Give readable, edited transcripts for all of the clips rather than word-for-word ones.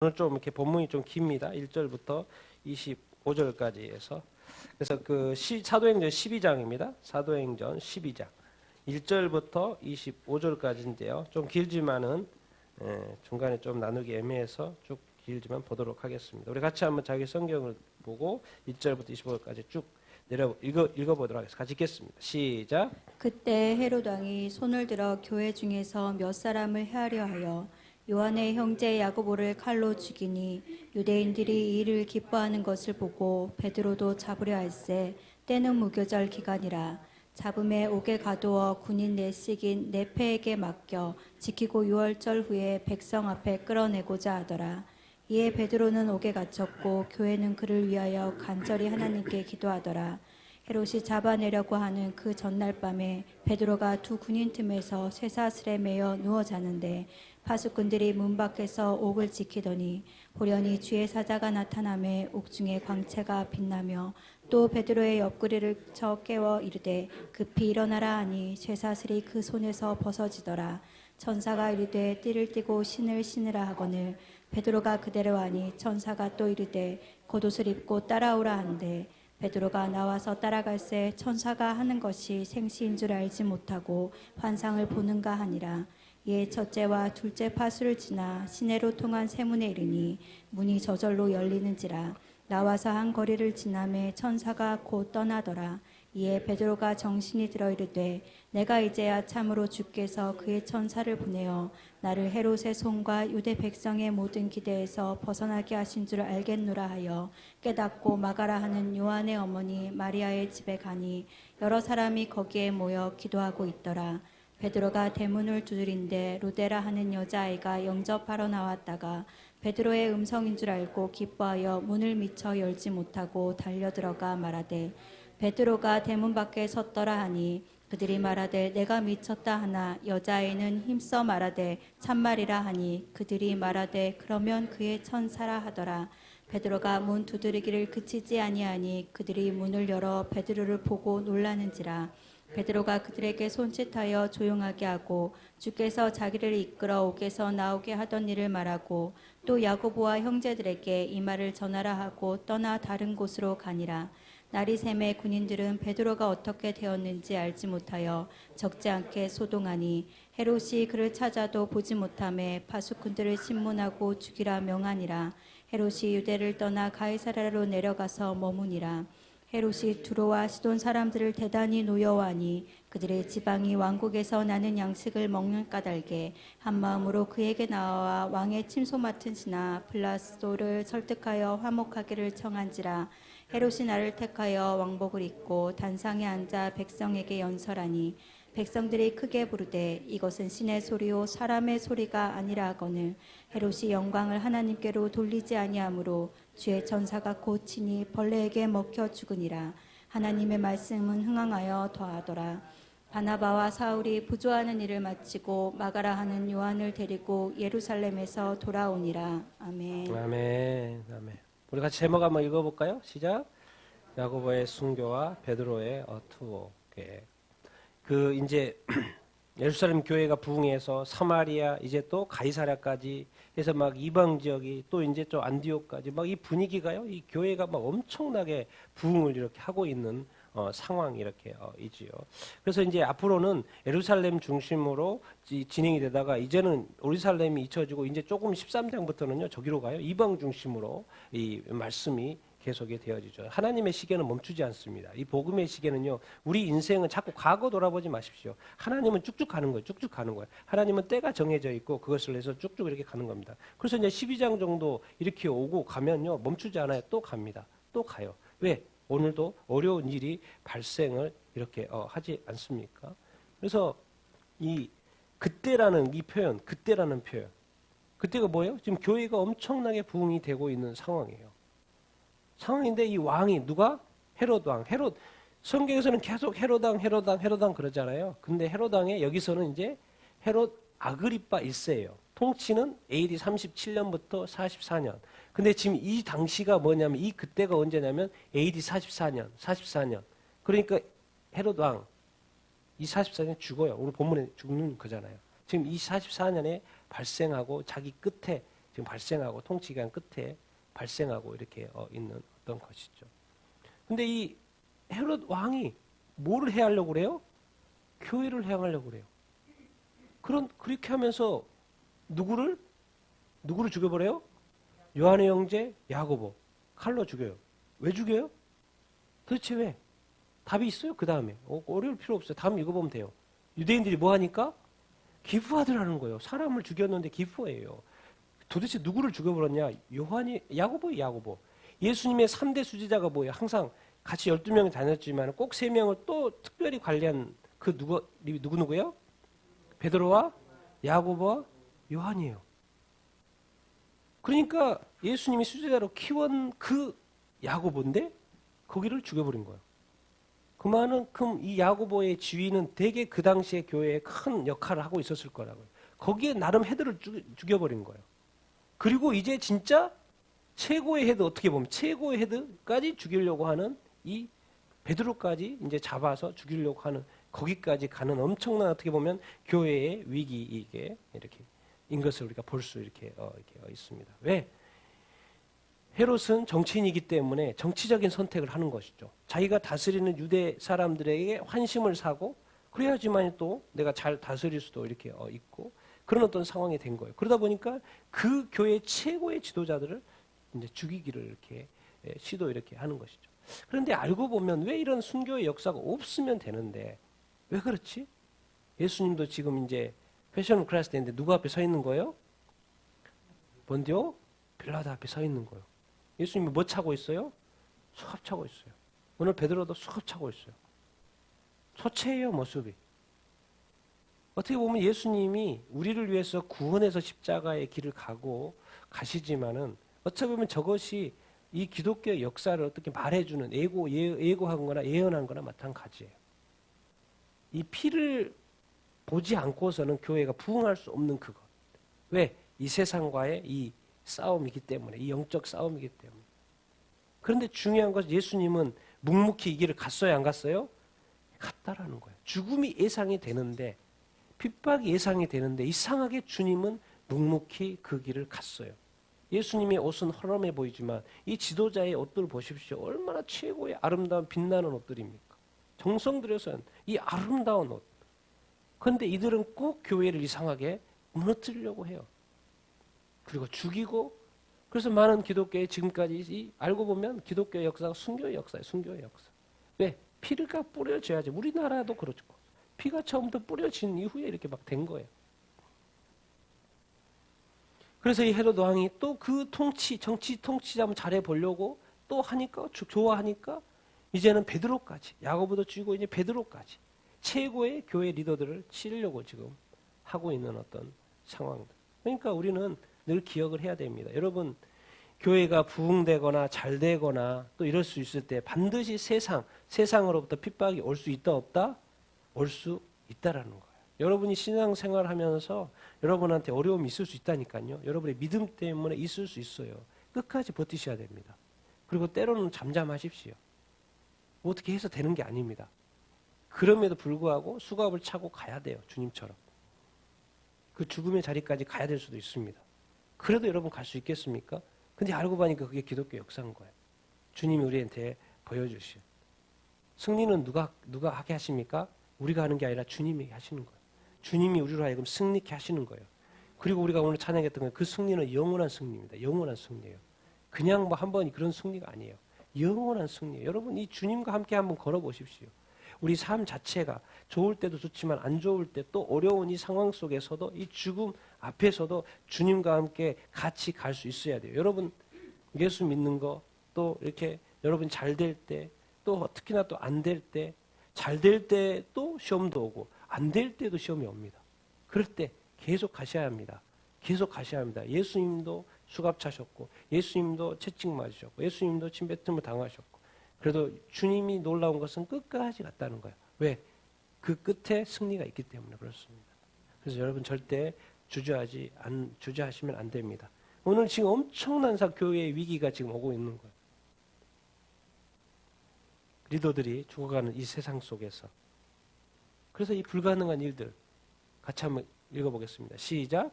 오늘 좀 이렇게 본문이 좀 깁니다. 1절부터 25절까지 해서. 그래서 사도행전 12장입니다. 사도행전 12장. 1절부터 25절까지인데요. 좀 길지만은 중간에 좀 나누기 애매해서 쭉 길지만 보도록 하겠습니다. 우리 같이 한번 자기 성경을 보고 1절부터 25절까지 쭉 읽어보도록 하겠습니다. 같이 읽겠습니다. 시작. 그때 헤롯 왕이 손을 들어 교회 중에서 몇 사람을 해하려 하여 요한의 형제 야고보를 칼로 죽이니 유대인들이 이 일을 기뻐하는 것을 보고 베드로도 잡으려 할세 때는 무교절 기간이라. 잡음에 옥에 가두어 군인 내식인 네페에게 맡겨 지키고 6월절 후에 백성 앞에 끌어내고자 하더라. 이에 베드로는 옥에 갇혔고 교회는 그를 위하여 간절히 하나님께 기도하더라. 헤롯이 잡아내려고 하는 그 전날 밤에 베드로가 두 군인 틈에서 쇠사슬에 매여 누워 자는데 파수꾼들이 문 밖에서 옥을 지키더니 보려니 주의 사자가 나타나매 옥중에 광채가 빛나며 또 베드로의 옆구리를 쳐 깨워 이르되 급히 일어나라 하니 쇠사슬이 그 손에서 벗어지더라. 천사가 이르되 띠를 띠고 신을 신으라 하거늘 베드로가 그대로 하니 천사가 또 이르되 겉옷을 입고 따라오라 한대 베드로가 나와서 따라갈새 천사가 하는 것이 생시인 줄 알지 못하고 환상을 보는가 하니라. 이에 첫째와 둘째 파수를 지나 시내로 통한 세문에 이르니 문이 저절로 열리는지라. 나와서 한 거리를 지나매 천사가 곧 떠나더라. 이에 베드로가 정신이 들어 이르되 내가 이제야 참으로 주께서 그의 천사를 보내어 나를 헤롯의 손과 유대 백성의 모든 기대에서 벗어나게 하신 줄 알겠노라 하여 깨닫고 마가라 하는 요한의 어머니 마리아의 집에 가니 여러 사람이 거기에 모여 기도하고 있더라. 베드로가 대문을 두드린데 루데라 하는 여자아이가 영접하러 나왔다가 베드로의 음성인 줄 알고 기뻐하여 문을 미처 열지 못하고 달려들어가 말하되 베드로가 대문 밖에 섰더라 하니 그들이 말하되 내가 미쳤다 하나 여자아이는 힘써 말하되 참말이라 하니 그들이 말하되 그러면 그의 천사라 하더라. 베드로가 문 두드리기를 그치지 아니하니 그들이 문을 열어 베드로를 보고 놀라는지라. 베드로가 그들에게 손짓하여 조용하게 하고 주께서 자기를 이끌어 옥에서 나오게 하던 일을 말하고 또 야고보와 형제들에게 이 말을 전하라 하고 떠나 다른 곳으로 가니라. 날이 새매 군인들은 베드로가 어떻게 되었는지 알지 못하여 적지 않게 소동하니 헤롯이 그를 찾아도 보지 못하매 파수꾼들을 신문하고 죽이라 명하니라. 헤롯이 유대를 떠나 가이사랴로 내려가서 머무니라. 헤롯이 두로와 시돈 사람들을 대단히 노여워하니 그들의 지방이 왕국에서 나는 양식을 먹는 까닭에 한 마음으로 그에게 나와 왕의 침소 맡은 지나 블라스도를 설득하여 화목하기를 청한지라. 헤롯이 나를 택하여 왕복을 입고 단상에 앉아 백성에게 연설하니 백성들이 크게 부르되 이것은 신의 소리요 사람의 소리가 아니라 하거늘 헤롯이 영광을 하나님께로 돌리지 아니하므로 주의 천사가 곧 친히 벌레에게 먹혀 죽으니라. 하나님의 말씀은 흥황하여 더하더라. 바나바와 사울이 부조하는 일을 마치고 마가라 하는 요한을 데리고 예루살렘에서 돌아오니라. 아멘. 아멘. 아멘. 우리 같이 제목 한번 읽어볼까요? 시작. 야고보의 순교와 베드로의 투옥. 이제 예루살렘 교회가 부흥해서 사마리아 이제 또 가이사랴까지 해서 막 이방 지역이 또 이제 좀 안디옥까지 막 이 분위기가요. 이 교회가 막 엄청나게 부흥을 이렇게 하고 있는 상황이 이렇게 이지요. 그래서 이제 앞으로는 예루살렘 중심으로 진행이 되다가 이제는 오리살렘이 잊혀지고 이제 조금 13장부터는요 저기로 가요. 이방 중심으로 이 말씀이 계속이 되어지죠. 하나님의 시계는 멈추지 않습니다. 이 복음의 시계는요, 우리 인생은 자꾸 과거 돌아보지 마십시오. 하나님은 쭉쭉 가는 거예요. 쭉쭉 가는 거예요. 하나님은 때가 정해져 있고 그것을 해서 쭉쭉 이렇게 가는 겁니다. 그래서 이제 12장 정도 이렇게 오고 가면요, 멈추지 않아요. 또 갑니다. 또 가요. 왜? 오늘도 어려운 일이 발생을 이렇게 하지 않습니까? 그래서 이 그때라는 이 표현, 그때라는 표현, 그때가 뭐예요? 지금 교회가 엄청나게 부흥이 되고 있는 상황이에요. 상황인데 이 왕이 누가? 헤롯 왕. 헤롯 성경에서는 계속 헤롯 왕 그러잖아요. 근데 헤롯 왕의 여기서는 이제 헤롯 아그리파 1세예요. 통치는 AD 37년부터 44년. 근데 지금 이 당시가 뭐냐면 이 그때가 언제냐면 AD 44년. 그러니까 헤롯 왕 이 44년 죽어요. 오늘 본문에 죽는 거잖아요. 지금 이 44년에 발생하고 자기 끝에 지금 발생하고 통치기간 끝에 발생하고 이렇게 있는 어떤 것이죠. 근데 이 헤롯 왕이 뭐를 해하려고 그래요? 교회를 해하려고 그래요. 그렇게 하면서 누구를 죽여버려요? 요한의 형제 야고보 칼로 죽여요. 왜 죽여요? 도대체 왜? 답이 있어요? 그 다음에 어려울 필요 없어요. 다음 읽어보면 돼요. 유대인들이 뭐 하니까? 기부하더라는 거예요. 사람을 죽였는데 기부해요. 도대체 누구를 죽여버렸냐? 야고보. 예수님의 3대 수제자가 뭐예요? 항상 같이 12명이 다녔지만 꼭 3명을 또 특별히 관리한 그 누구예요? 베드로와 야고보와 요한이에요. 그러니까 예수님이 수제자로 키운 그 야고보인데 거기를 죽여버린 거예요. 그만큼 이 야고보의 지위는 되게 그 당시에 교회에 큰 역할을 하고 있었을 거라고요. 거기에 나름 헤드를 죽여버린 거예요. 그리고 이제 진짜 최고의 헤드, 어떻게 보면 최고의 헤드까지 죽이려고 하는 이 베드로까지 이제 잡아서 죽이려고 하는 거기까지 가는 엄청난 어떻게 보면 교회의 위기 이렇게 인 것을 우리가 볼 수 이렇게 있습니다. 왜? 헤롯은 정치인이기 때문에 정치적인 선택을 하는 것이죠. 자기가 다스리는 유대 사람들에게 환심을 사고 그래야지만 또 내가 잘 다스릴 수도 이렇게 있고 그런 어떤 상황이 된 거예요. 그러다 보니까 그 교회 최고의 지도자들을 이제 죽이기를 이렇게 시도 이렇게 하는 것이죠. 그런데 알고 보면 왜 이런 순교의 역사가 없으면 되는데 왜 그렇지? 예수님도 지금 이제 패션 클래스 때인데 누구 앞에 서 있는 거예요? 본디오 빌라도 앞에 서 있는 거예요. 예수님이 뭐 차고 있어요? 수갑 차고 있어요. 오늘 베드로도 수갑 차고 있어요. 초췌해요, 모습이. 어떻게 보면 예수님이 우리를 위해서 구원해서 십자가의 길을 가시지만은 어떻게 보면 저것이 이 기독교 역사를 어떻게 말해주는 예고한 거나 예언한 거나 마찬가지예요. 이 피를 보지 않고서는 교회가 부흥할 수 없는 그것. 왜? 이 세상과의 이 싸움이기 때문에, 이 영적 싸움이기 때문에. 그런데 중요한 것은 예수님은 묵묵히 이 길을 갔어요, 안 갔어요? 갔다라는 거예요. 죽음이 예상이 되는데, 핍박이 예상이 되는데, 이상하게 주님은 묵묵히 그 길을 갔어요. 예수님의 옷은 허름해 보이지만, 이 지도자의 옷들을 보십시오. 얼마나 최고의 아름다운 빛나는 옷들입니까? 정성 들여서 이 아름다운 옷. 그런데 이들은 꼭 교회를 이상하게 무너뜨리려고 해요. 그리고 죽이고 그래서 많은 기독교의 지금까지 알고 보면 기독교의 역사가 순교의 역사예요. 순교의 역사. 왜? 피가 뿌려져야지. 우리나라도 그렇고 피가 처음부터 뿌려진 이후에 이렇게 막 된 거예요. 그래서 이 헤롯 왕이 또 그 정치 통치 한번 잘해보려고 또 하니까 좋아하니까 이제는 베드로까지 야고보도 죽이고 이제 베드로까지 최고의 교회 리더들을 치려고 지금 하고 있는 어떤 상황들. 그러니까 우리는 늘 기억을 해야 됩니다. 여러분, 교회가 부흥되거나 잘 되거나 또 이럴 수 있을 때 반드시 세상으로부터 핍박이 올 수 있다 없다? 올 수 있다라는 거예요. 여러분이 신앙생활 하면서 여러분한테 어려움이 있을 수 있다니까요. 여러분의 믿음 때문에 있을 수 있어요. 끝까지 버티셔야 됩니다. 그리고 때로는 잠잠하십시오. 뭐 어떻게 해서 되는 게 아닙니다. 그럼에도 불구하고 수갑을 차고 가야 돼요. 주님처럼. 그 죽음의 자리까지 가야 될 수도 있습니다. 그래도 여러분 갈 수 있겠습니까? 근데 알고 보니까 그게 기독교 역사인 거예요. 주님이 우리한테 보여주신. 승리는 누가 하게 하십니까? 우리가 하는 게 아니라 주님이 하시는 거예요. 주님이 우리로 하여금 승리케 하시는 거예요. 그리고 우리가 오늘 찬양했던 건 그 승리는 영원한 승리입니다. 영원한 승리예요. 그냥 뭐 한 번 그런 승리가 아니에요. 영원한 승리예요. 여러분 이 주님과 함께 한번 걸어보십시오. 우리 삶 자체가 좋을 때도 좋지만 안 좋을 때 또 어려운 이 상황 속에서도 이 죽음 앞에서도 주님과 함께 같이 갈 수 있어야 돼요. 여러분 예수 믿는 거 또 이렇게 여러분 잘 될 때 또 특히나 또 안 될 때 잘 될 때 또 시험도 오고 안 될 때도 시험이 옵니다. 그럴 때 계속 가셔야 합니다. 계속 가셔야 합니다. 예수님도 수갑 차셨고 예수님도 채찍 맞으셨고 예수님도 침뱉음을 당하셨고 그래도 주님이 놀라운 것은 끝까지 갔다는 거예요. 왜? 그 끝에 승리가 있기 때문에 그렇습니다. 그래서 여러분 절대 주저하시면 안 됩니다. 오늘 지금 엄청난 교회의 위기가 지금 오고 있는 거예요. 리더들이 죽어가는 이 세상 속에서. 그래서 이 불가능한 일들 같이 한번 읽어보겠습니다. 시작.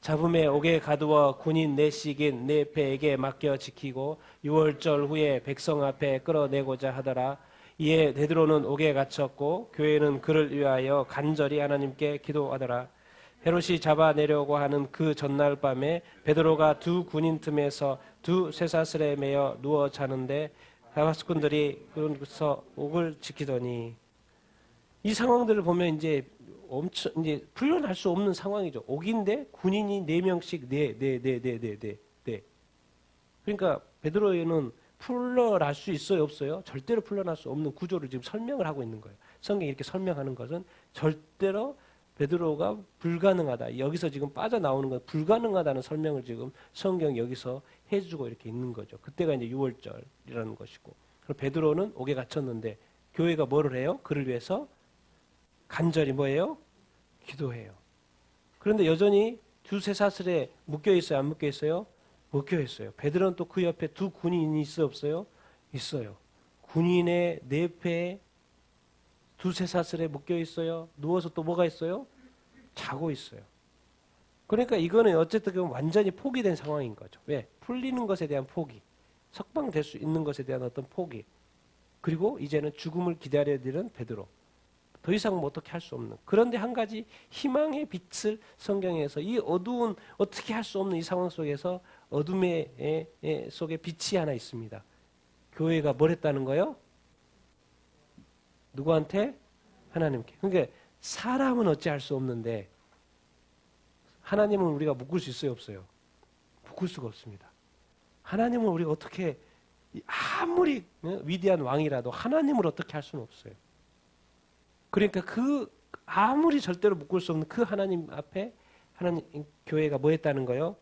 잡음에 옥에 가두어 군인 내식인 네페에게 맡겨 지키고 6월절 후에 백성 앞에 끌어내고자 하더라. 이에 베드로는 옥에 갇혔고 교회는 그를 위하여 간절히 하나님께 기도하더라. 헤롯이 잡아내려고 하는 그 전날 밤에 베드로가 두 군인 틈에서 두 쇠사슬에 매여 누워 자는데 다마스꾼들이 그곳에서 옥을 지키더니, 이 상황들을 보면 이제 엄청 이제 풀려날 수 없는 상황이죠. 옥인데 군인이 4명씩 네. 그러니까 베드로에는 풀려날 수 있어요, 없어요? 절대로 풀려날 수 없는 구조를 지금 설명을 하고 있는 거예요. 성경이 이렇게 설명하는 것은 절대로 베드로가 불가능하다. 여기서 지금 빠져나오는 건 불가능하다는 설명을 지금 성경이 여기서 해주고 이렇게 있는 거죠. 그때가 이제 6월절이라는 것이고. 그럼 베드로는 옥에 갇혔는데 교회가 뭐를 해요? 그를 위해서 간절히 뭐예요? 기도해요. 그런데 여전히 두세 사슬에 묶여 있어요? 안 묶여 있어요? 묶여 있어요. 베드로는 또 그 옆에 두 군인이 있어요? 없어요? 있어요. 군인의 네페에 두세 사슬에 묶여 있어요. 누워서 또 뭐가 있어요? 자고 있어요. 그러니까 이거는 어쨌든 완전히 포기된 상황인 거죠. 왜? 풀리는 것에 대한 포기, 석방될 수 있는 것에 대한 어떤 포기, 그리고 이제는 죽음을 기다려야 되는 베드로. 더 이상 뭐 어떻게 할 수 없는. 그런데 한 가지 희망의 빛을 성경에서, 이 어두운 어떻게 할 수 없는 이 상황 속에서 어둠의 속에 빛이 하나 있습니다. 교회가 뭘 했다는 거예요? 누구한테? 하나님께. 그러니까 사람은 어찌할 수 없는데 하나님은 우리가 묶을 수 있어요, 없어요? 묶을 수가 없습니다. 하나님은 우리가 어떻게, 아무리 위대한 왕이라도 하나님을 어떻게 할 수는 없어요. 그러니까 그 아무리 절대로 묶을 수 없는 그 하나님 앞에 하나님 교회가 뭐 했다는 거예요?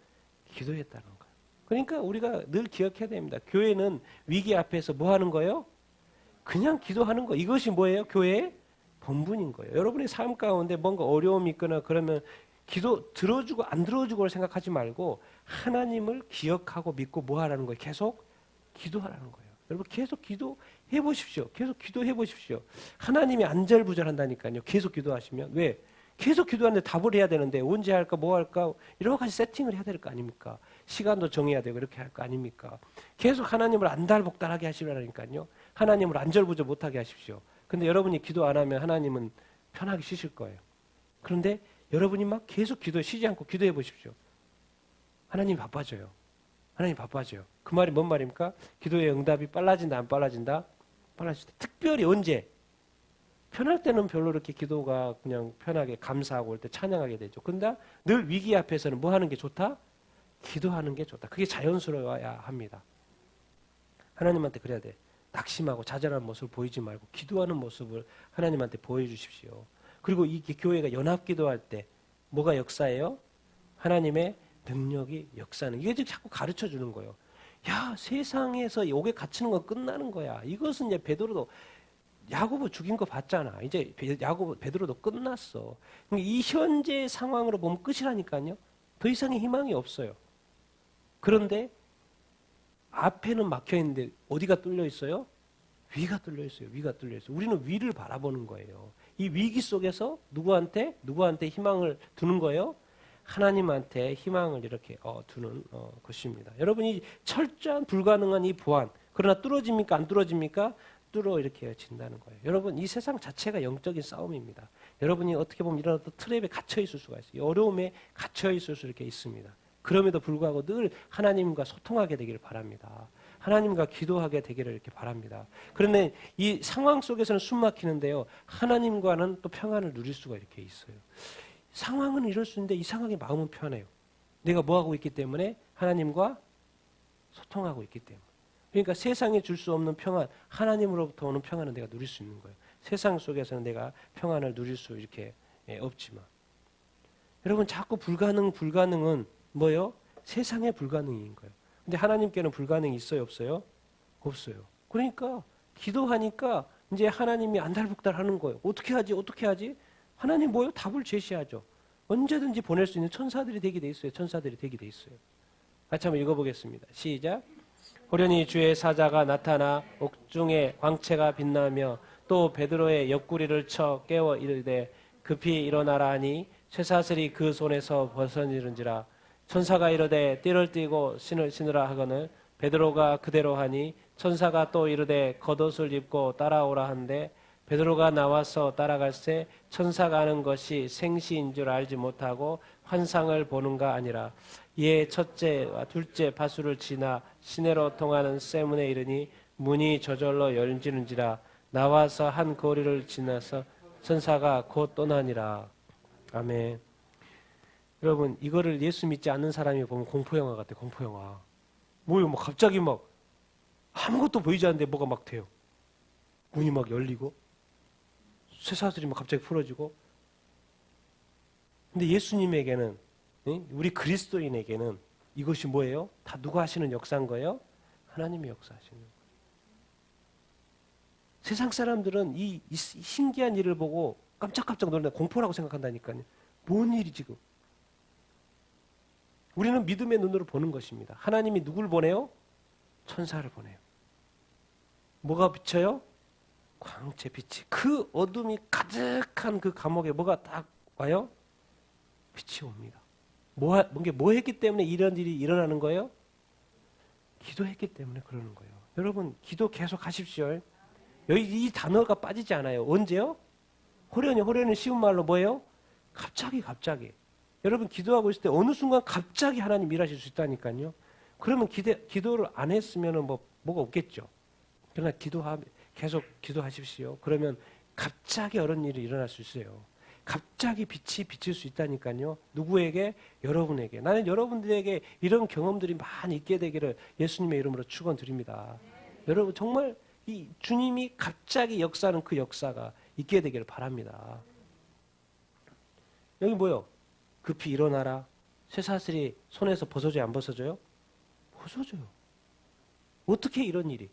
기도했다는 거예요. 그러니까 우리가 늘 기억해야 됩니다. 교회는 위기 앞에서 뭐 하는 거예요? 그냥 기도하는 거. 이것이 뭐예요? 교회의 본분인 거예요. 여러분의 삶 가운데 뭔가 어려움이 있거나 그러면 기도 들어주고 안 들어주고를 생각하지 말고 하나님을 기억하고 믿고 뭐 하라는 거예요? 계속 기도하라는 거예요. 여러분 계속 기도해 보십시오. 계속 기도해 보십시오. 하나님이 안절부절한다니까요. 계속 기도하시면. 왜? 계속 기도하는데 답을 해야 되는데 언제 할까 뭐 할까 여러 가지 세팅을 해야 될 거 아닙니까? 시간도 정해야 되고 이렇게 할 거 아닙니까? 계속 하나님을 안달복달하게 하시라니까요. 하나님을 안절부절 못하게 하십시오. 근데 여러분이 기도 안 하면 하나님은 편하게 쉬실 거예요. 그런데 여러분이 막 계속 쉬지 않고 기도해 보십시오. 하나님이 바빠져요. 하나님 바빠져요. 그 말이 뭔 말입니까? 기도의 응답이 빨라진다, 안 빨라진다? 빨라진다. 특별히 언제? 편할 때는 별로 이렇게 기도가 그냥 편하게 감사하고 올 때 찬양하게 되죠. 근데 늘 위기 앞에서는 뭐 하는 게 좋다? 기도하는 게 좋다. 그게 자연스러워야 합니다. 하나님한테 그래야 돼. 낙심하고 좌절하는 모습을 보이지 말고 기도하는 모습을 하나님한테 보여주십시오. 그리고 이 교회가 연합 기도할 때 뭐가 역사예요? 하나님의 능력이 역사는. 이게 지금 자꾸 가르쳐 주는 거예요. 야, 세상에서 옥에 갇히는 건 끝나는 거야. 이것은 이제 베드로도 야고보 죽인 거 봤잖아. 이제 베드로도 끝났어. 이 현재 상황으로 보면 끝이라니까요. 더 이상의 희망이 없어요. 그런데 앞에는 막혀 있는데 어디가 뚫려 있어요? 위가 뚫려 있어요. 위가 뚫려 있어요. 우리는 위를 바라보는 거예요. 이 위기 속에서 누구한테 희망을 두는 거예요? 하나님한테 희망을 이렇게 두는 것입니다. 여러분이 철저한 불가능한 이 보안, 그러나 뚫어집니까? 안 뚫어집니까? 뚫어 이렇게 진다는 거예요. 여러분 이 세상 자체가 영적인 싸움입니다. 여러분이 어떻게 보면 이런 어떤 트랩에 갇혀 있을 수가 있어요. 어려움에 갇혀 있을 수 이렇게 있습니다. 그럼에도 불구하고 늘 하나님과 소통하게 되기를 바랍니다. 하나님과 기도하게 되기를 이렇게 바랍니다. 그런데 이 상황 속에서는 숨 막히는데요. 하나님과는 또 평안을 누릴 수가 이렇게 있어요. 상황은 이럴 수 있는데 이상하게 마음은 편해요. 내가 뭐 하고 있기 때문에? 하나님과 소통하고 있기 때문에. 그러니까 세상에 줄 수 없는 평안, 하나님으로부터 오는 평안은 내가 누릴 수 있는 거예요. 세상 속에서는 내가 평안을 누릴 수 이렇게 없지만. 여러분 자꾸 불가능은 뭐예요? 세상의 불가능인 거예요. 근데 하나님께는 불가능이 있어요, 없어요? 없어요. 그러니까 기도하니까 이제 하나님이 안달복달하는 거예요. 어떻게 하지? 하나님 뭐예요? 답을 제시하죠. 언제든지 보낼 수 있는 천사들이 되게 돼 있어요. 같이 한번 읽어보겠습니다. 시작. 호련히 주의 사자가 나타나 옥중에 광채가 빛나며 또 베드로의 옆구리를 쳐 깨워 이르되 급히 일어나라 하니 쇠사슬이 그 손에서 벗어지는지라. 천사가 이르되 띠를 띠고 신을 신으라 하거늘 베드로가 그대로 하니 천사가 또 이르되 겉옷을 입고 따라오라 한데 베드로가 나와서 따라갈새 천사가 하는 것이 생시인 줄 알지 못하고 환상을 보는가 아니라 이에 첫째와 둘째 바수를 지나 시내로 통하는 쇠문에 이르니 문이 저절로 열리는지라. 나와서 한 거리를 지나서 천사가 곧 떠나니라. 아멘. 여러분 이거를 예수 믿지 않는 사람이 보면 공포영화 같아. 공포영화. 뭐요? 뭐 갑자기 막 아무것도 보이지 않는데 뭐가 막 돼요. 문이 막 열리고 쇠사슬이 막 갑자기 풀어지고. 근데 예수님에게는, 우리 그리스도인에게는 이것이 뭐예요? 다 누가 하시는 역사인 거예요? 하나님이 역사하시는 거예요. 세상 사람들은 이 신기한 일을 보고 깜짝깜짝 놀라 공포라고 생각한다니까요. 뭔 일이 지금? 우리는 믿음의 눈으로 보는 것입니다. 하나님이 누굴 보내요? 천사를 보내요. 뭐가 비쳐요? 광채 빛이. 그 어둠이 가득한 그 감옥에 뭐가 딱 와요? 빛이 옵니다. 뭐 했기 때문에 이런 일이 일어나는 거예요? 기도했기 때문에 그러는 거예요. 여러분 기도 계속 하십시오. 여기 이 단어가 빠지지 않아요. 언제요? 호련은 쉬운 말로 뭐예요? 갑자기. 여러분 기도하고 있을 때 어느 순간 갑자기 하나님 일하실 수 있다니까요. 그러면 기도를 안 했으면 뭐가 없겠죠. 그러나 계속 기도하십시오. 그러면 갑자기 어떤 일이 일어날 수 있어요. 갑자기 빛이 비칠 수 있다니까요. 누구에게? 여러분에게. 나는 여러분들에게 이런 경험들이 많이 있게 되기를 예수님의 이름으로 축원드립니다. 여러분 정말 이 주님이 갑자기 역사하는 그 역사가 있게 되기를 바랍니다. 여기 뭐요? 급히 일어나라. 쇠사슬이 손에서 벗어져요? 안 벗어져요? 벗어져요. 어떻게 이런 일이?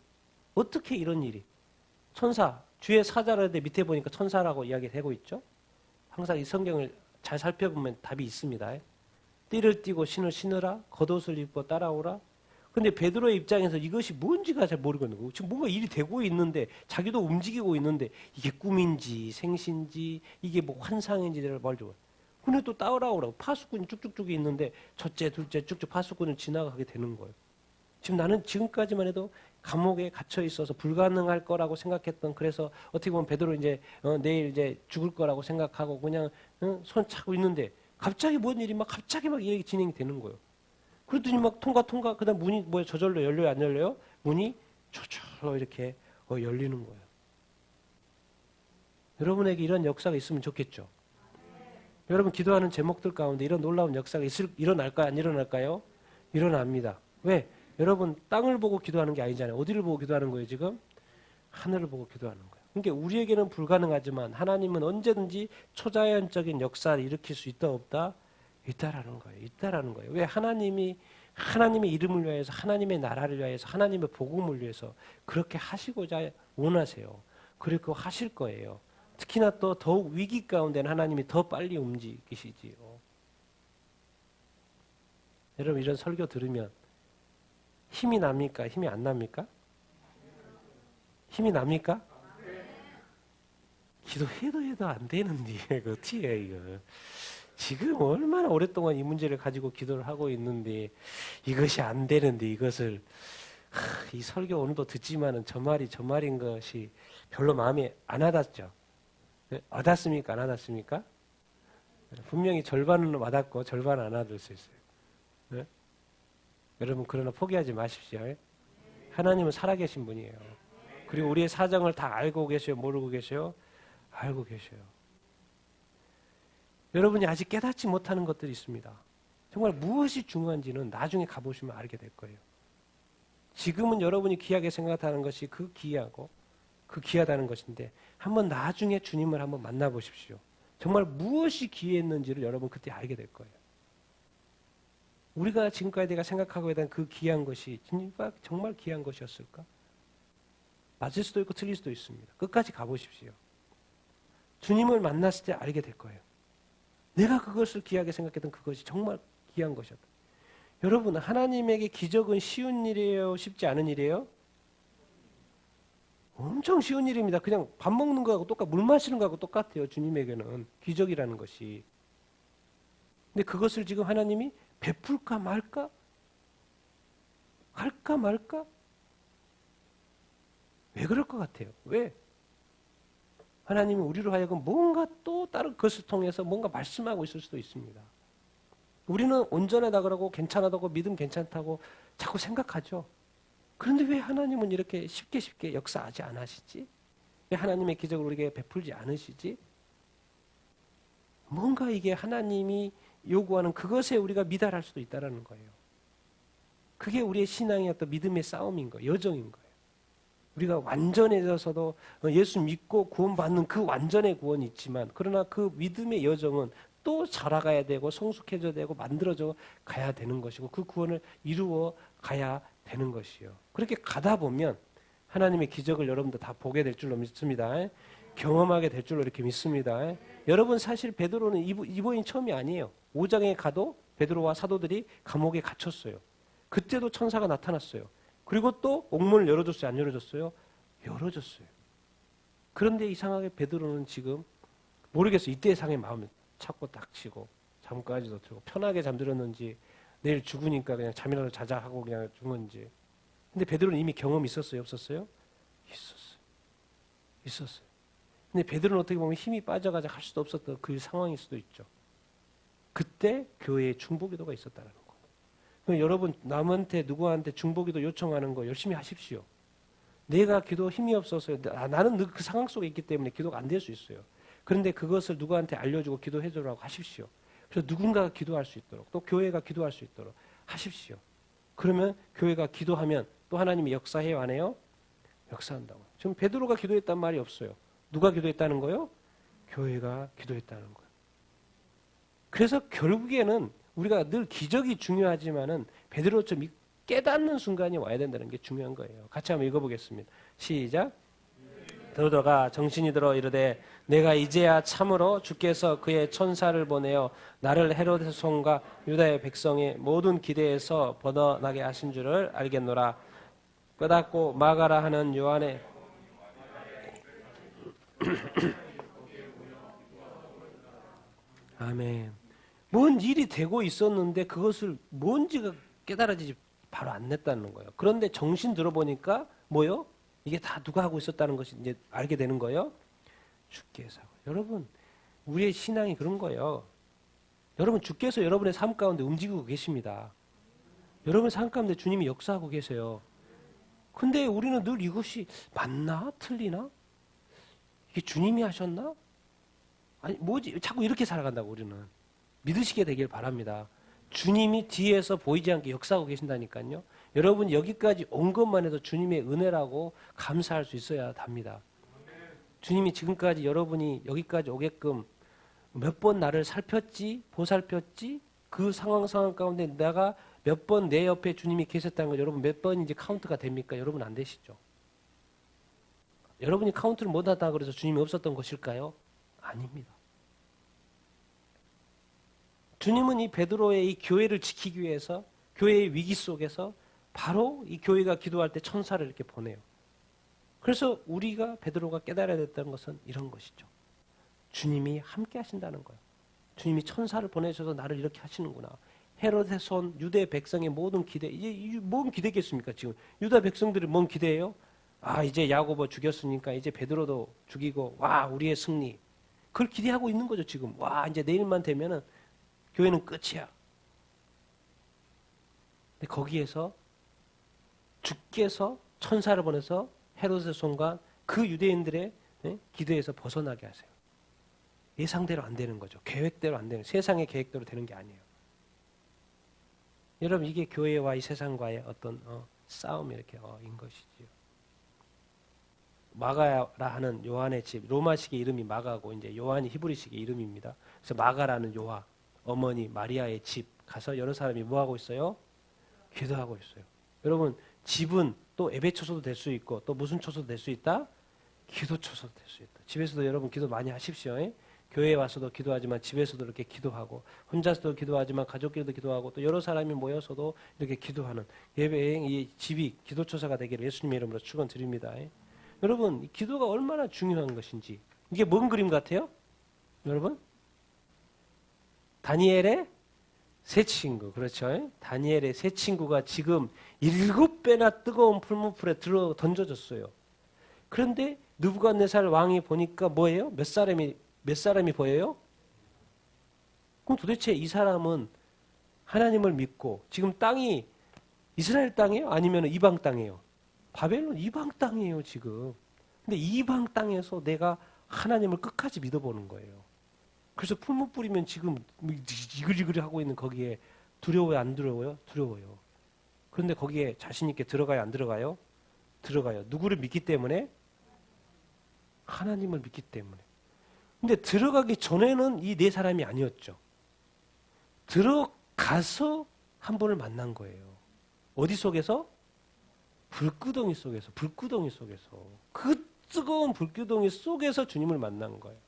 천사, 주의 사자라는데 밑에 보니까 천사라고 이야기되고 있죠? 항상 이 성경을 잘 살펴보면 답이 있습니다. 띠를 띠고 신을 신으라, 겉옷을 입고 따라오라. 근데 베드로의 입장에서 이것이 뭔지가 잘 모르겠는 거예요. 지금 뭔가 일이 되고 있는데 자기도 움직이고 있는데 이게 꿈인지 생신지 이게 뭐 환상인지를 말죠. 근데 또 따라오라고 파수꾼이 쭉쭉쭉 있는데 첫째, 둘째 쭉쭉 파수꾼을 지나가게 되는 거예요. 지금 나는 지금까지만 해도 감옥에 갇혀 있어서 불가능할 거라고 생각했던, 그래서 어떻게 보면 베드로 이제 내일 이제 죽을 거라고 생각하고 그냥 손 차고 있는데 갑자기 뭔 일이 갑자기 일이 진행이 되는 거예요. 그랬더니 통과 그다음 문이 저절로 열려요, 안 열려요? 문이 저절로 이렇게 열리는 거예요. 여러분에게 이런 역사가 있으면 좋겠죠. 여러분 기도하는 제목들 가운데 이런 놀라운 역사가 일어날까요? 안 일어날까요? 일어납니다. 왜? 여러분 땅을 보고 기도하는 게 아니잖아요. 어디를 보고 기도하는 거예요 지금? 하늘을 보고 기도하는 거예요. 그러니까 우리에게는 불가능하지만 하나님은 언제든지 초자연적인 역사를 일으킬 수 있다 없다? 있다라는 거예요. 왜? 하나님의 이름을 위해서, 하나님의 나라를 위해서, 하나님의 복음을 위해서 그렇게 하시고자 원하세요. 그리고 하실 거예요. 특히나 또 더욱 위기 가운데는 하나님이 더 빨리 움직이시지요. 여러분 이런 설교 들으면 힘이 납니까? 힘이 안 납니까? 힘이 납니까? 기도해도 안 되는데 이거 어떻게 해 이거. 지금 얼마나 오랫동안 이 문제를 가지고 기도를 하고 있는데 이것이 안 되는데 이것을 이 설교 오늘도 듣지만은 저 말인 것이 별로 마음에 안 와닿죠. 와닿습니까? 안 와닿습니까? 분명히 절반은 와닿고 절반은 안 와닿을 수 있어요. 네? 여러분 그러나 포기하지 마십시오. 하나님은 살아계신 분이에요. 그리고 우리의 사정을 다 알고 계셔요? 모르고 계셔요? 알고 계셔요. 여러분이 아직 깨닫지 못하는 것들이 있습니다. 정말 무엇이 중요한지는 나중에 가보시면 알게 될 거예요. 지금은 여러분이 귀하게 생각하는 것이 그 귀하고 그 귀하다는 것인데 한번 나중에 주님을 한번 만나보십시오. 정말 무엇이 귀했는지를 여러분 그때 알게 될 거예요. 우리가 지금까지 내가 생각하고 있던 그 귀한 것이 정말 귀한 것이었을까? 맞을 수도 있고 틀릴 수도 있습니다. 끝까지 가보십시오. 주님을 만났을 때 알게 될 거예요. 내가 그것을 귀하게 생각했던 그것이 정말 귀한 것이었다. 여러분 하나님에게 기적은 쉬운 일이에요? 쉽지 않은 일이에요? 엄청 쉬운 일입니다. 그냥 밥 먹는 거하고 물 마시는 거하고 똑같아요. 주님에게는 기적이라는 것이. 근데 그것을 지금 하나님이 베풀까 말까? 할까 말까? 왜 그럴 것 같아요? 왜? 하나님이 우리로 하여금 뭔가 또 다른 것을 통해서 뭔가 말씀하고 있을 수도 있습니다. 우리는 온전하다 그러고 괜찮다고 믿음 괜찮다고 자꾸 생각하죠. 그런데 왜 하나님은 이렇게 쉽게 역사하지 않으시지? 왜 하나님의 기적을 우리에게 베풀지 않으시지? 뭔가 이게 하나님이 요구하는 그것에 우리가 미달할 수도 있다는 거예요. 그게 우리의 신앙의 어떤 믿음의 싸움인 거예요. 여정인 거예요. 우리가 완전해져서도 예수 믿고 구원받는 그 완전의 구원이 있지만 그러나 그 믿음의 여정은 또 자라가야 되고 성숙해져야 되고 만들어져 가야 되는 것이고 그 구원을 이루어 가야 되는 것이요. 그렇게 가다 보면 하나님의 기적을 여러분도 다 보게 될 줄로 믿습니다. 경험하게 될 줄로 이렇게 믿습니다. 여러분 사실 베드로는 이번이 처음이 아니에요. 5장에 가도 베드로와 사도들이 감옥에 갇혔어요. 그때도 천사가 나타났어요. 그리고 또 옥문을 열어줬어요? 안 열어줬어요? 열어줬어요. 그런데 이상하게 베드로는 지금 모르겠어요. 이때의 상의 마음을 찾고 닥치고 잠까지도 들고 편하게 잠들었는지 내일 죽으니까 그냥 잠이라도 자자 하고 그냥 죽은지. 근데 베드로는 이미 경험이 있었어요? 없었어요? 있었어요. 근데 베드로는 어떻게 보면 힘이 빠져가지고 할 수도 없었던 그 상황일 수도 있죠. 그때 교회에 중보기도가 있었다는 거. 여러분 남한테 누구한테 중보기도 요청하는 거 열심히 하십시오. 내가 기도 힘이 없어서 나는 그 상황 속에 있기 때문에 기도가 안 될 수 있어요. 그런데 그것을 누구한테 알려주고 기도해 주라고 하십시오. 그래서 누군가가 기도할 수 있도록 또 교회가 기도할 수 있도록 하십시오. 그러면 교회가 기도하면 또 하나님이 역사해요 안 해요? 역사한다고. 지금 베드로가 기도했단 말이 없어요. 누가 기도했다는 거요? 교회가 기도했다는 거예요. 그래서 결국에는 우리가 늘 기적이 중요하지만은 베드로처럼 깨닫는 순간이 와야 된다는 게 중요한 거예요. 같이 한번 읽어보겠습니다. 시작. 베드로가 정신이 들어 이르되 내가 이제야 참으로 주께서 그의 천사를 보내어 나를 헤로데 손과 유다의 백성의 모든 기대에서 벗어나게 하신 줄을 알겠노라. 깨닫고 마가라 하는 요한의 아멘. 뭔 일이 되고 있었는데 그것을 뭔지가 깨달아지지 바로 안 냈다는 거예요. 그런데 정신 들어보니까 뭐요? 이게 다 누가 하고 있었다는 것이 이제 알게 되는 거예요. 주께서. 여러분, 우리의 신앙이 그런 거예요. 여러분, 주께서 여러분의 삶 가운데 움직이고 계십니다. 여러분의 삶 가운데 주님이 역사하고 계세요. 근데 우리는 늘 이것이 맞나? 틀리나? 이게 주님이 하셨나? 아니, 뭐지? 자꾸 이렇게 살아간다고 우리는. 믿으시게 되길 바랍니다. 주님이 뒤에서 보이지 않게 역사하고 계신다니까요. 여러분 여기까지 온 것만 해도 주님의 은혜라고 감사할 수 있어야 합니다. 주님이 지금까지 여러분이 여기까지 오게끔 몇 번 나를 살폈지, 보살폈지, 그 상황 가운데 내가 몇 번 내 옆에 주님이 계셨다는 거 여러분 몇 번인지 카운트가 됩니까? 여러분 안 되시죠? 여러분이 카운트를 못하다 그래서 주님이 없었던 것일까요? 아닙니다. 주님은 이 베드로의 이 교회를 지키기 위해서 교회의 위기 속에서 바로 이 교회가 기도할 때 천사를 이렇게 보내요. 그래서 우리가 베드로가 깨달아야 됐다는 것은 이런 것이죠. 주님이 함께 하신다는 거예요. 주님이 천사를 보내셔서 나를 이렇게 하시는구나. 헤롯의 손, 유대 백성의 모든 기대, 이제 뭔 기대겠습니까? 지금 유다 백성들이 뭔 기대예요? 아 이제 야고보 죽였으니까 이제 베드로도 죽이고 와 우리의 승리. 그걸 기대하고 있는 거죠 지금. 와 이제 내일만 되면은 교회는 끝이야. 근데 거기에서 주께서 천사를 보내서 헤롯의 손과 그 유대인들의 기대에서 벗어나게 하세요. 예상대로 안 되는 거죠. 계획대로 안 되는, 세상의 계획대로 되는 게 아니에요. 여러분 이게 교회와 이 세상과의 어떤 싸움이 이렇게 인 것이지요. 마가라 하는 요한의 집, 로마식의 이름이 마가고 이제 요한이 히브리식의 이름입니다. 그래서 마가라는 요한, 어머니 마리아의 집 가서 여러 사람이 뭐 하고 있어요? 기도하고 있어요. 여러분 집은 또 예배 처소도 될 수 있고 또 무슨 처소도 될 수 있다? 기도 처소도 될 수 있다. 집에서도 여러분 기도 많이 하십시오. 교회에 와서도 기도하지만 집에서도 이렇게 기도하고 혼자서도 기도하지만 가족끼리도 기도하고 또 여러 사람이 모여서도 이렇게 기도하는 예배의 이 집이 기도 처소가 되기를 예수님의 이름으로 축원드립니다. 여러분 이 기도가 얼마나 중요한 것인지 이게 뭔 그림 같아요? 여러분? 다니엘의 새 친구, 그렇죠? 다니엘의 새 친구가 지금 7배나 뜨거운 풀무불에 던져졌어요. 그런데 느부갓네살 왕이 보니까 뭐예요? 몇 사람이 보여요? 그럼 도대체 이 사람은 하나님을 믿고 지금 땅이 이스라엘 땅이에요? 아니면 이방 땅이에요? 바벨론 이방 땅이에요, 지금. 근데 이방 땅에서 내가 하나님을 끝까지 믿어보는 거예요. 그래서 풀무 뿌리면 지금 이글이글 하고 있는 거기에 두려워요, 안 두려워요? 두려워요. 그런데 거기에 자신 있게 들어가요, 안 들어가요? 들어가요. 누구를 믿기 때문에? 하나님을 믿기 때문에. 근데 들어가기 전에는 이 네 사람이 아니었죠. 들어가서 한 분을 만난 거예요. 어디 속에서? 불구덩이 속에서. 불구덩이 속에서. 그 뜨거운 불구덩이 속에서 주님을 만난 거예요.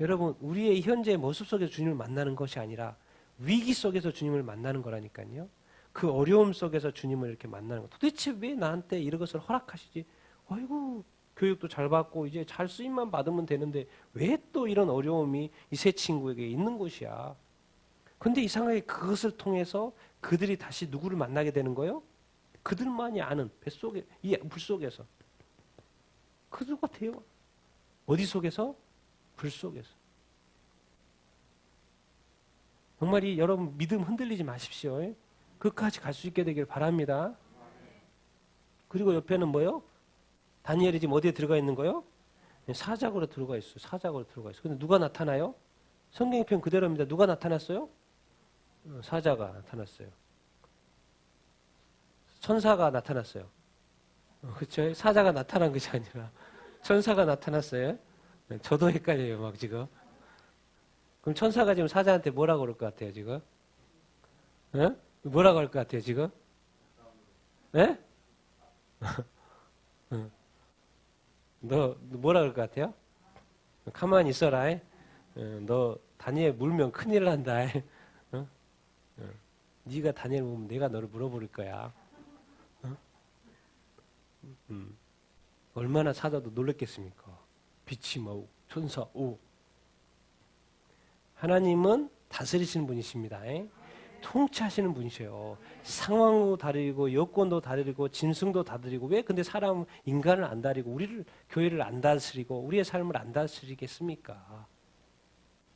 여러분, 우리의 현재의 모습 속에서 주님을 만나는 것이 아니라 위기 속에서 주님을 만나는 거라니까요. 그 어려움 속에서 주님을 이렇게 만나는 거. 도대체 왜 나한테 이런 것을 허락하시지? 아이고, 교육도 잘 받고 이제 잘 쓰임만 받으면 되는데 왜 또 이런 어려움이 이 세 친구에게 있는 것이야. 근데 이상하게 그것을 통해서 그들이 다시 누구를 만나게 되는 거예요? 그들만이 아는 뱃속에, 이 불 속에서. 그들과 대화. 어디 속에서? 불 속에서. 정말 이 여러분 믿음 흔들리지 마십시오. 끝까지 갈 수 있게 되길 바랍니다. 그리고 옆에는 뭐요? 다니엘이 지금 어디에 들어가 있는 거요? 사jak으로 들어가 있어요. 사jak으로 들어가 있어요. 근데 누가 나타나요? 성경의 표현 그대로입니다. 누가 나타났어요? 사자가 나타났어요. 천사가 나타났어요. 그렇죠? 사자가 나타난 것이 아니라 천사가 나타났어요. 저도 헷갈려요, 막 지금. 그럼 천사가 지금 사자한테 뭐라고 그럴 것 같아요, 지금? 네? 뭐라고 할 것 같아요, 지금? 네? 너 뭐라 그럴 것 같아요? 가만히 있어라. 너 다니엘 물면 큰일 난다. 네가 다니엘 물면 내가 너를 물어버릴 거야. 얼마나 사자도 놀랬겠습니까? 빛이 뭐 천사 오. 하나님은 다스리시는 분이십니다. 통치하시는 분이셔요. 상황도 다르고 여건도 다르고 짐승도 다르고 왜 근데 사람 인간을 안 다르고 우리를 교회를 안 다스리고 우리의 삶을 안 다스리겠습니까?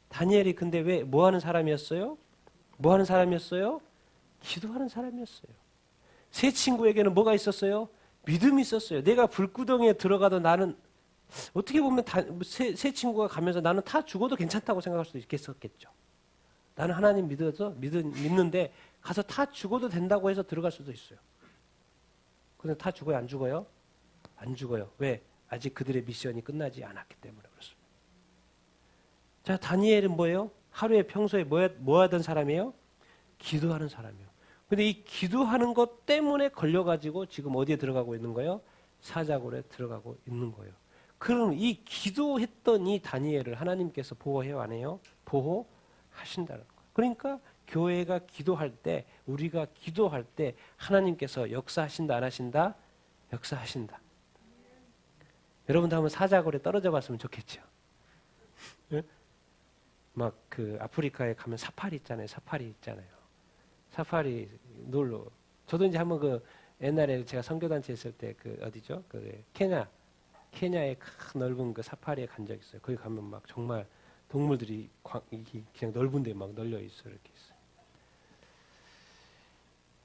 다니엘이 근데 왜 뭐 하는 사람이었어요? 뭐 하는 사람이었어요? 기도하는 사람이었어요. 세 친구에게는 뭐가 있었어요? 믿음이 있었어요. 내가 불구덩이에 들어가도 나는 어떻게 보면 세 친구가 가면서 나는 다 죽어도 괜찮다고 생각할 수도 있겠었겠죠. 나는 하나님 믿는데 가서 다 죽어도 된다고 해서 들어갈 수도 있어요. 그런데 다 죽어요? 안 죽어요? 안 죽어요. 왜? 아직 그들의 미션이 끝나지 않았기 때문에 그렇습니다. 자, 다니엘은 뭐예요? 하루에 평소에 뭐 하던 사람이에요? 기도하는 사람이에요. 근데 이 기도하는 것 때문에 걸려가지고 지금 어디에 들어가고 있는 거예요? 사자굴에 들어가고 있는 거예요. 그럼 이 기도했던 이 다니엘을 하나님께서 보호해요, 안 해요? 보호하신다는 거예요. 그러니까 교회가 기도할 때, 우리가 기도할 때 하나님께서 역사하신다, 안 하신다? 역사하신다. 여러분도 한번 사자굴에 떨어져 봤으면 좋겠죠. 네? 막 그 아프리카에 가면 사파리 있잖아요. 사파리 놀러. 저도 이제 한번 그 옛날에 제가 선교단체 있을 때 그 어디죠? 그 케냐의 큰 넓은 그 사파리에 간 적 있어요. 거기 가면 막 정말 동물들이 그냥 넓은 데 막 널려 있어요. 이렇게 있어요.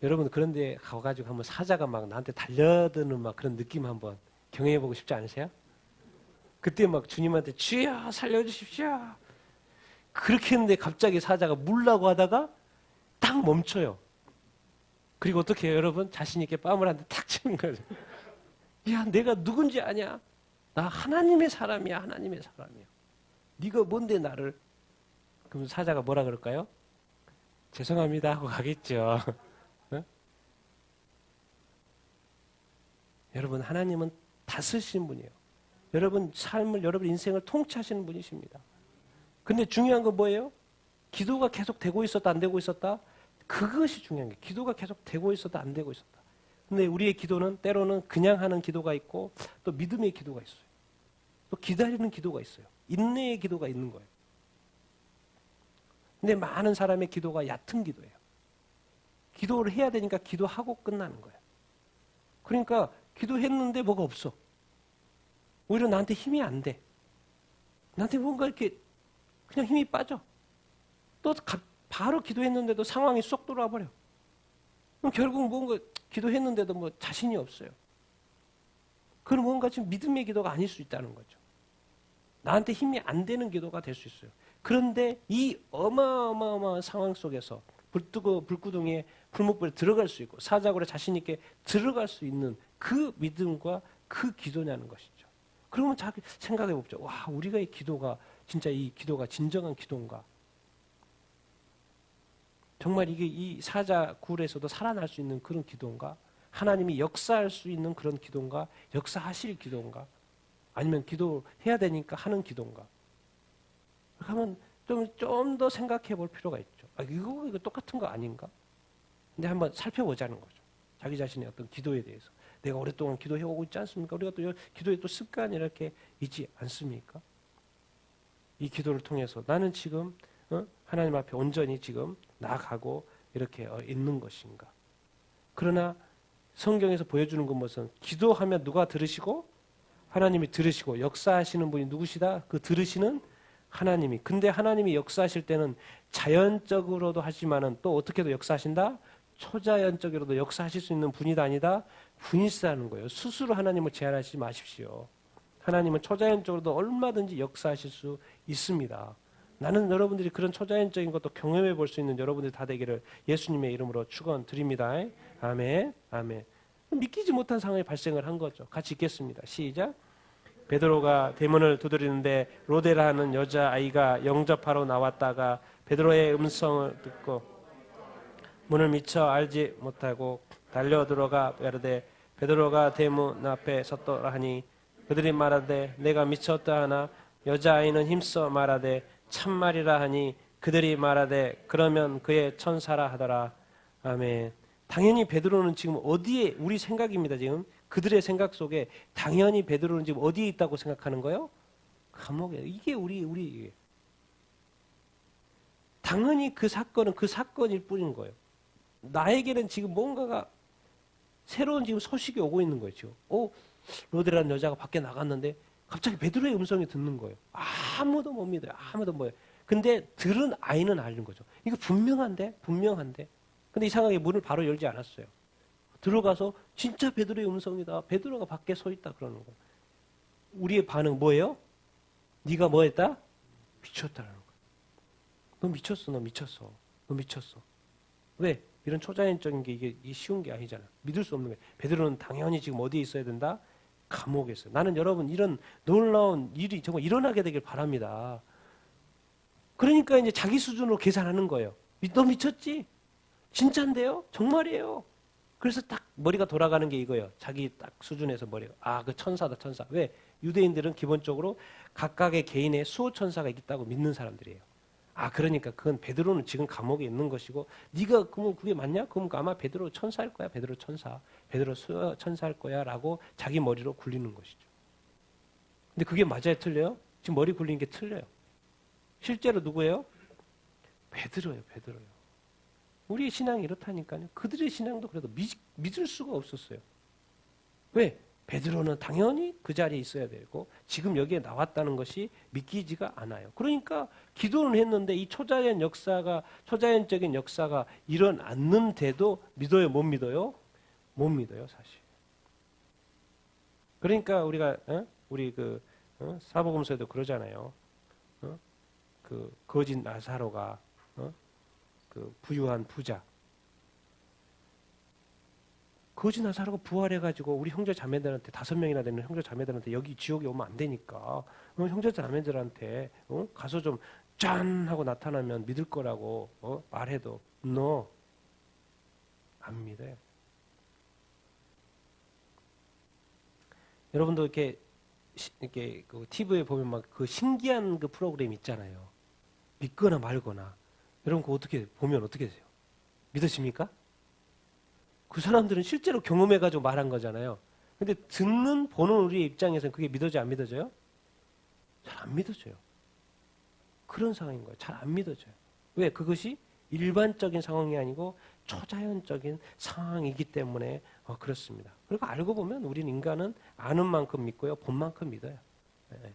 여러분 그런데 가가지고 한번 사자가 막 나한테 달려드는 막 그런 느낌 한번 경험해보고 싶지 않으세요? 그때 막 주님한테 주여 살려주십시오. 그렇게 했는데 갑자기 사자가 물라고 하다가 딱 멈춰요. 그리고 어떻게 해요, 여러분? 자신 있게 뺨을 한 대 탁 치는 거죠. 야, 내가 누군지 아냐? 나 하나님의 사람이야, 하나님의 사람이야. 네가 뭔데 나를? 그럼 사자가 뭐라 그럴까요? 죄송합니다 하고 가겠죠. 어? 여러분, 하나님은 다스리시는 분이에요. 여러분 삶을, 여러분 인생을 통치하시는 분이십니다. 근데 중요한 건 뭐예요? 기도가 계속 되고 있었다, 안 되고 있었다? 그것이 중요한 게 기도가 계속 되고 있었다, 안 되고 있었다. 근데 우리의 기도는 때로는 그냥 하는 기도가 있고 또 믿음의 기도가 있어요. 또 기다리는 기도가 있어요. 인내의 기도가 있는 거예요. 근데 많은 사람의 기도가 얕은 기도예요. 기도를 해야 되니까 기도하고 끝나는 거예요. 그러니까 기도했는데 뭐가 없어. 오히려 나한테 힘이 안 돼. 나한테 뭔가 이렇게 그냥 힘이 빠져. 또 바로 기도했는데도 상황이 쏙 돌아와 버려. 그럼 결국 뭔가 기도했는데도 뭐 자신이 없어요. 그건 뭔가 지금 믿음의 기도가 아닐 수 있다는 거죠. 나한테 힘이 안 되는 기도가 될 수 있어요. 그런데 이 어마어마한 상황 속에서 불구덩이에 풀목불에 들어갈 수 있고 사자굴에 자신 있게 들어갈 수 있는 그 믿음과 그 기도냐는 것이죠. 그러면 자기 생각해 봅죠. 와, 우리가 이 기도가 진짜 이 기도가 진정한 기도인가? 정말 이게 이 사자굴에서도 살아날 수 있는 그런 기도인가? 하나님이 역사할 수 있는 그런 기도인가? 역사하실 기도인가? 아니면 기도해야 되니까 하는 기도인가? 그러면 좀 더 생각해 볼 필요가 있죠. 아, 이거 똑같은 거 아닌가? 근데 한번 살펴보자는 거죠. 자기 자신의 어떤 기도에 대해서. 내가 오랫동안 기도해 오고 있지 않습니까? 우리가 또 기도에 또 습관이 이렇게 있지 않습니까? 이 기도를 통해서 나는 지금 하나님 앞에 온전히 지금 나아가고 이렇게 있는 것인가? 그러나 성경에서 보여주는 것은 기도하면 누가 들으시고 하나님이 들으시고 역사하시는 분이 누구시다? 그 들으시는 하나님이. 근데 하나님이 역사하실 때는 자연적으로도 하지만은 또 어떻게도 역사하신다? 초자연적으로도 역사하실 수 있는 분이다 아니다? 분이시라는 거예요. 스스로 하나님을 제한하지 마십시오. 하나님은 초자연적으로도 얼마든지 역사하실 수 있습니다. 나는 여러분들이 그런 초자연적인 것도 경험해 볼 수 있는 여러분들이 다 되기를 예수님의 이름으로 축원드립니다. 아멘. 아멘. 믿기지 못한 상황이 발생을 한 거죠. 같이 읽겠습니다. 시작. 베드로가 대문을 두드리는데 로데라 하는 여자아이가 영접하러 나왔다가 베드로의 음성을 듣고 문을 미처 알지 못하고 달려 들어가 이르되 베드로가 대문 앞에 섰더라 하니 그들이 말하되 내가 미쳤다 하나 여자아이는 힘써 말하되 참말이라 하니 그들이 말하되 그러면 그의 천사라 하더라. 아멘. 당연히 베드로는 지금 어디에 우리 생각입니다. 지금 그들의 생각 속에 당연히 베드로는 지금 어디에 있다고 생각하는 거예요? 감옥에. 이게 우리 당연히 그 사건은 그 사건일 뿐인 거예요. 나에게는 지금 뭔가가 새로운 지금 소식이 오고 있는 거죠. 로데라는 여자가 밖에 나갔는데 갑자기 베드로의 음성이 듣는 거예요. 아무도 못 믿어요. 아무도 뭐예요. 근데 들은 아이는 아는 거죠. 이거 분명한데. 근데 이상하게 문을 바로 열지 않았어요. 들어가서 진짜 베드로의 음성이다. 베드로가 밖에 서 있다 그러는 거예요. 우리의 반응 뭐예요? 네가 뭐 했다? 미쳤다라는 거예요. 너 미쳤어. 왜? 이런 초자연적인 게 이게 쉬운 게 아니잖아. 믿을 수 없는 거예요. 베드로는 당연히 지금 어디에 있어야 된다? 감옥에 있어요. 나는 여러분 이런 놀라운 일이 정말 일어나게 되길 바랍니다. 그러니까 이제 자기 수준으로 계산하는 거예요. 너 미쳤지? 진짜인데요? 정말이에요. 그래서 딱 머리가 돌아가는 게 이거예요. 자기 딱 수준에서 머리가 그 천사다 천사. 왜? 유대인들은 기본적으로 각각의 개인의 수호천사가 있다고 믿는 사람들이에요. 그러니까 그건 베드로는 지금 감옥에 있는 것이고 네가 그러면 그게 맞냐? 그럼 아마 베드로 천사일 거야. 베드로 천사. 베드로 수호천사일 거야 라고 자기 머리로 굴리는 것이죠. 근데 그게 맞아요? 틀려요? 지금 머리 굴리는 게 틀려요. 실제로 누구예요? 베드로예요. 우리의 신앙이 이렇다니까요. 그들의 신앙도 그래도 믿을 수가 없었어요. 왜? 베드로는 당연히 그 자리에 있어야 되고 지금 여기에 나왔다는 것이 믿기지가 않아요. 그러니까 기도는 했는데 이 초자연적인 역사가 일어났는데도 믿어요? 못 믿어요? 못 믿어요, 사실. 그러니까 우리가 우리 사복음서에도 그러잖아요. 그 거짓 나사로가 그 부유한 부자. 거짓 나사로가 부활해가지고 우리 형제 자매들한테 5명이나 되는 형제 자매들한테 여기 지옥에 오면 안 되니까 형제 자매들한테 가서 좀 짠 하고 나타나면 믿을 거라고 말해도 너 안 믿어요. 여러분도 이렇게 그 TV에 보면 막 그 신기한 그 프로그램 있잖아요. 믿거나 말거나. 여러분 그거 어떻게 보면 어떻게 되세요? 믿으십니까? 그 사람들은 실제로 경험해가지고 말한 거잖아요. 근데 보는 우리의 입장에서는 그게 믿어져요? 안 믿어져요? 잘 안 믿어져요. 그런 상황인 거예요. 잘 안 믿어져요. 왜? 그것이 일반적인 상황이 아니고 초자연적인 상황이기 때문에 그렇습니다. 그리고 알고 보면 우린 인간은 아는 만큼 믿고요. 본 만큼 믿어요. 예.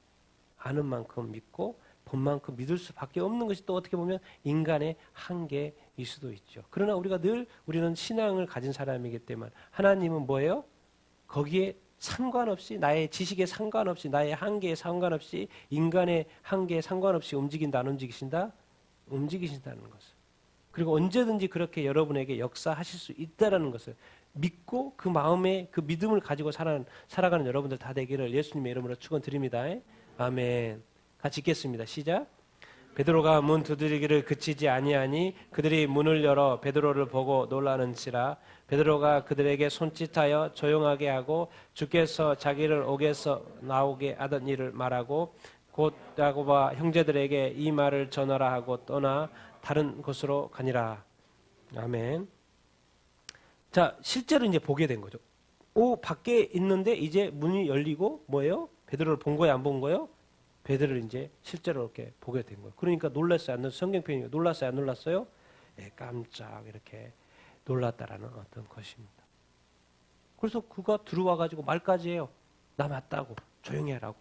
아는 만큼 믿고 본 만큼 믿을 수밖에 없는 것이 또 어떻게 보면 인간의 한계일 수도 있죠. 그러나 우리는 신앙을 가진 사람이기 때문에 하나님은 뭐예요? 거기에 상관없이 나의 지식에 상관없이 나의 한계에 상관없이 인간의 한계에 상관없이 움직인다 안 움직이신다? 움직이신다는 것을. 그리고 언제든지 그렇게 여러분에게 역사하실 수 있다라는 것을 믿고 그 마음에 그 믿음을 가지고 살아가는 여러분들 다 되기를 예수님의 이름으로 축원드립니다. 아멘. 같이 읽겠습니다. 시작. 베드로가 문 두드리기를 그치지 아니하니 그들이 문을 열어 베드로를 보고 놀라는지라. 베드로가 그들에게 손짓하여 조용하게 하고 주께서 자기를 옥에서 나오게 하던 일을 말하고 곧 야고보와 형제들에게 이 말을 전하라 하고 떠나 다른 곳으로 가니라. 아멘. 자, 실제로 이제 보게 된 거죠. 밖에 있는데 이제 문이 열리고 뭐예요? 베드로를 본 거예요, 안 본 거예요? 베드로를 이제 실제로 이렇게 보게 된 거예요. 그러니까 놀랐어요, 안 놀랐어요? 성경 표현이 놀랐어요, 안 놀랐어요? 예, 깜짝 이렇게 놀랐다라는 어떤 것입니다. 그래서 그가 들어와 가지고 말까지 해요. 나 맞다고 조용히 해라고.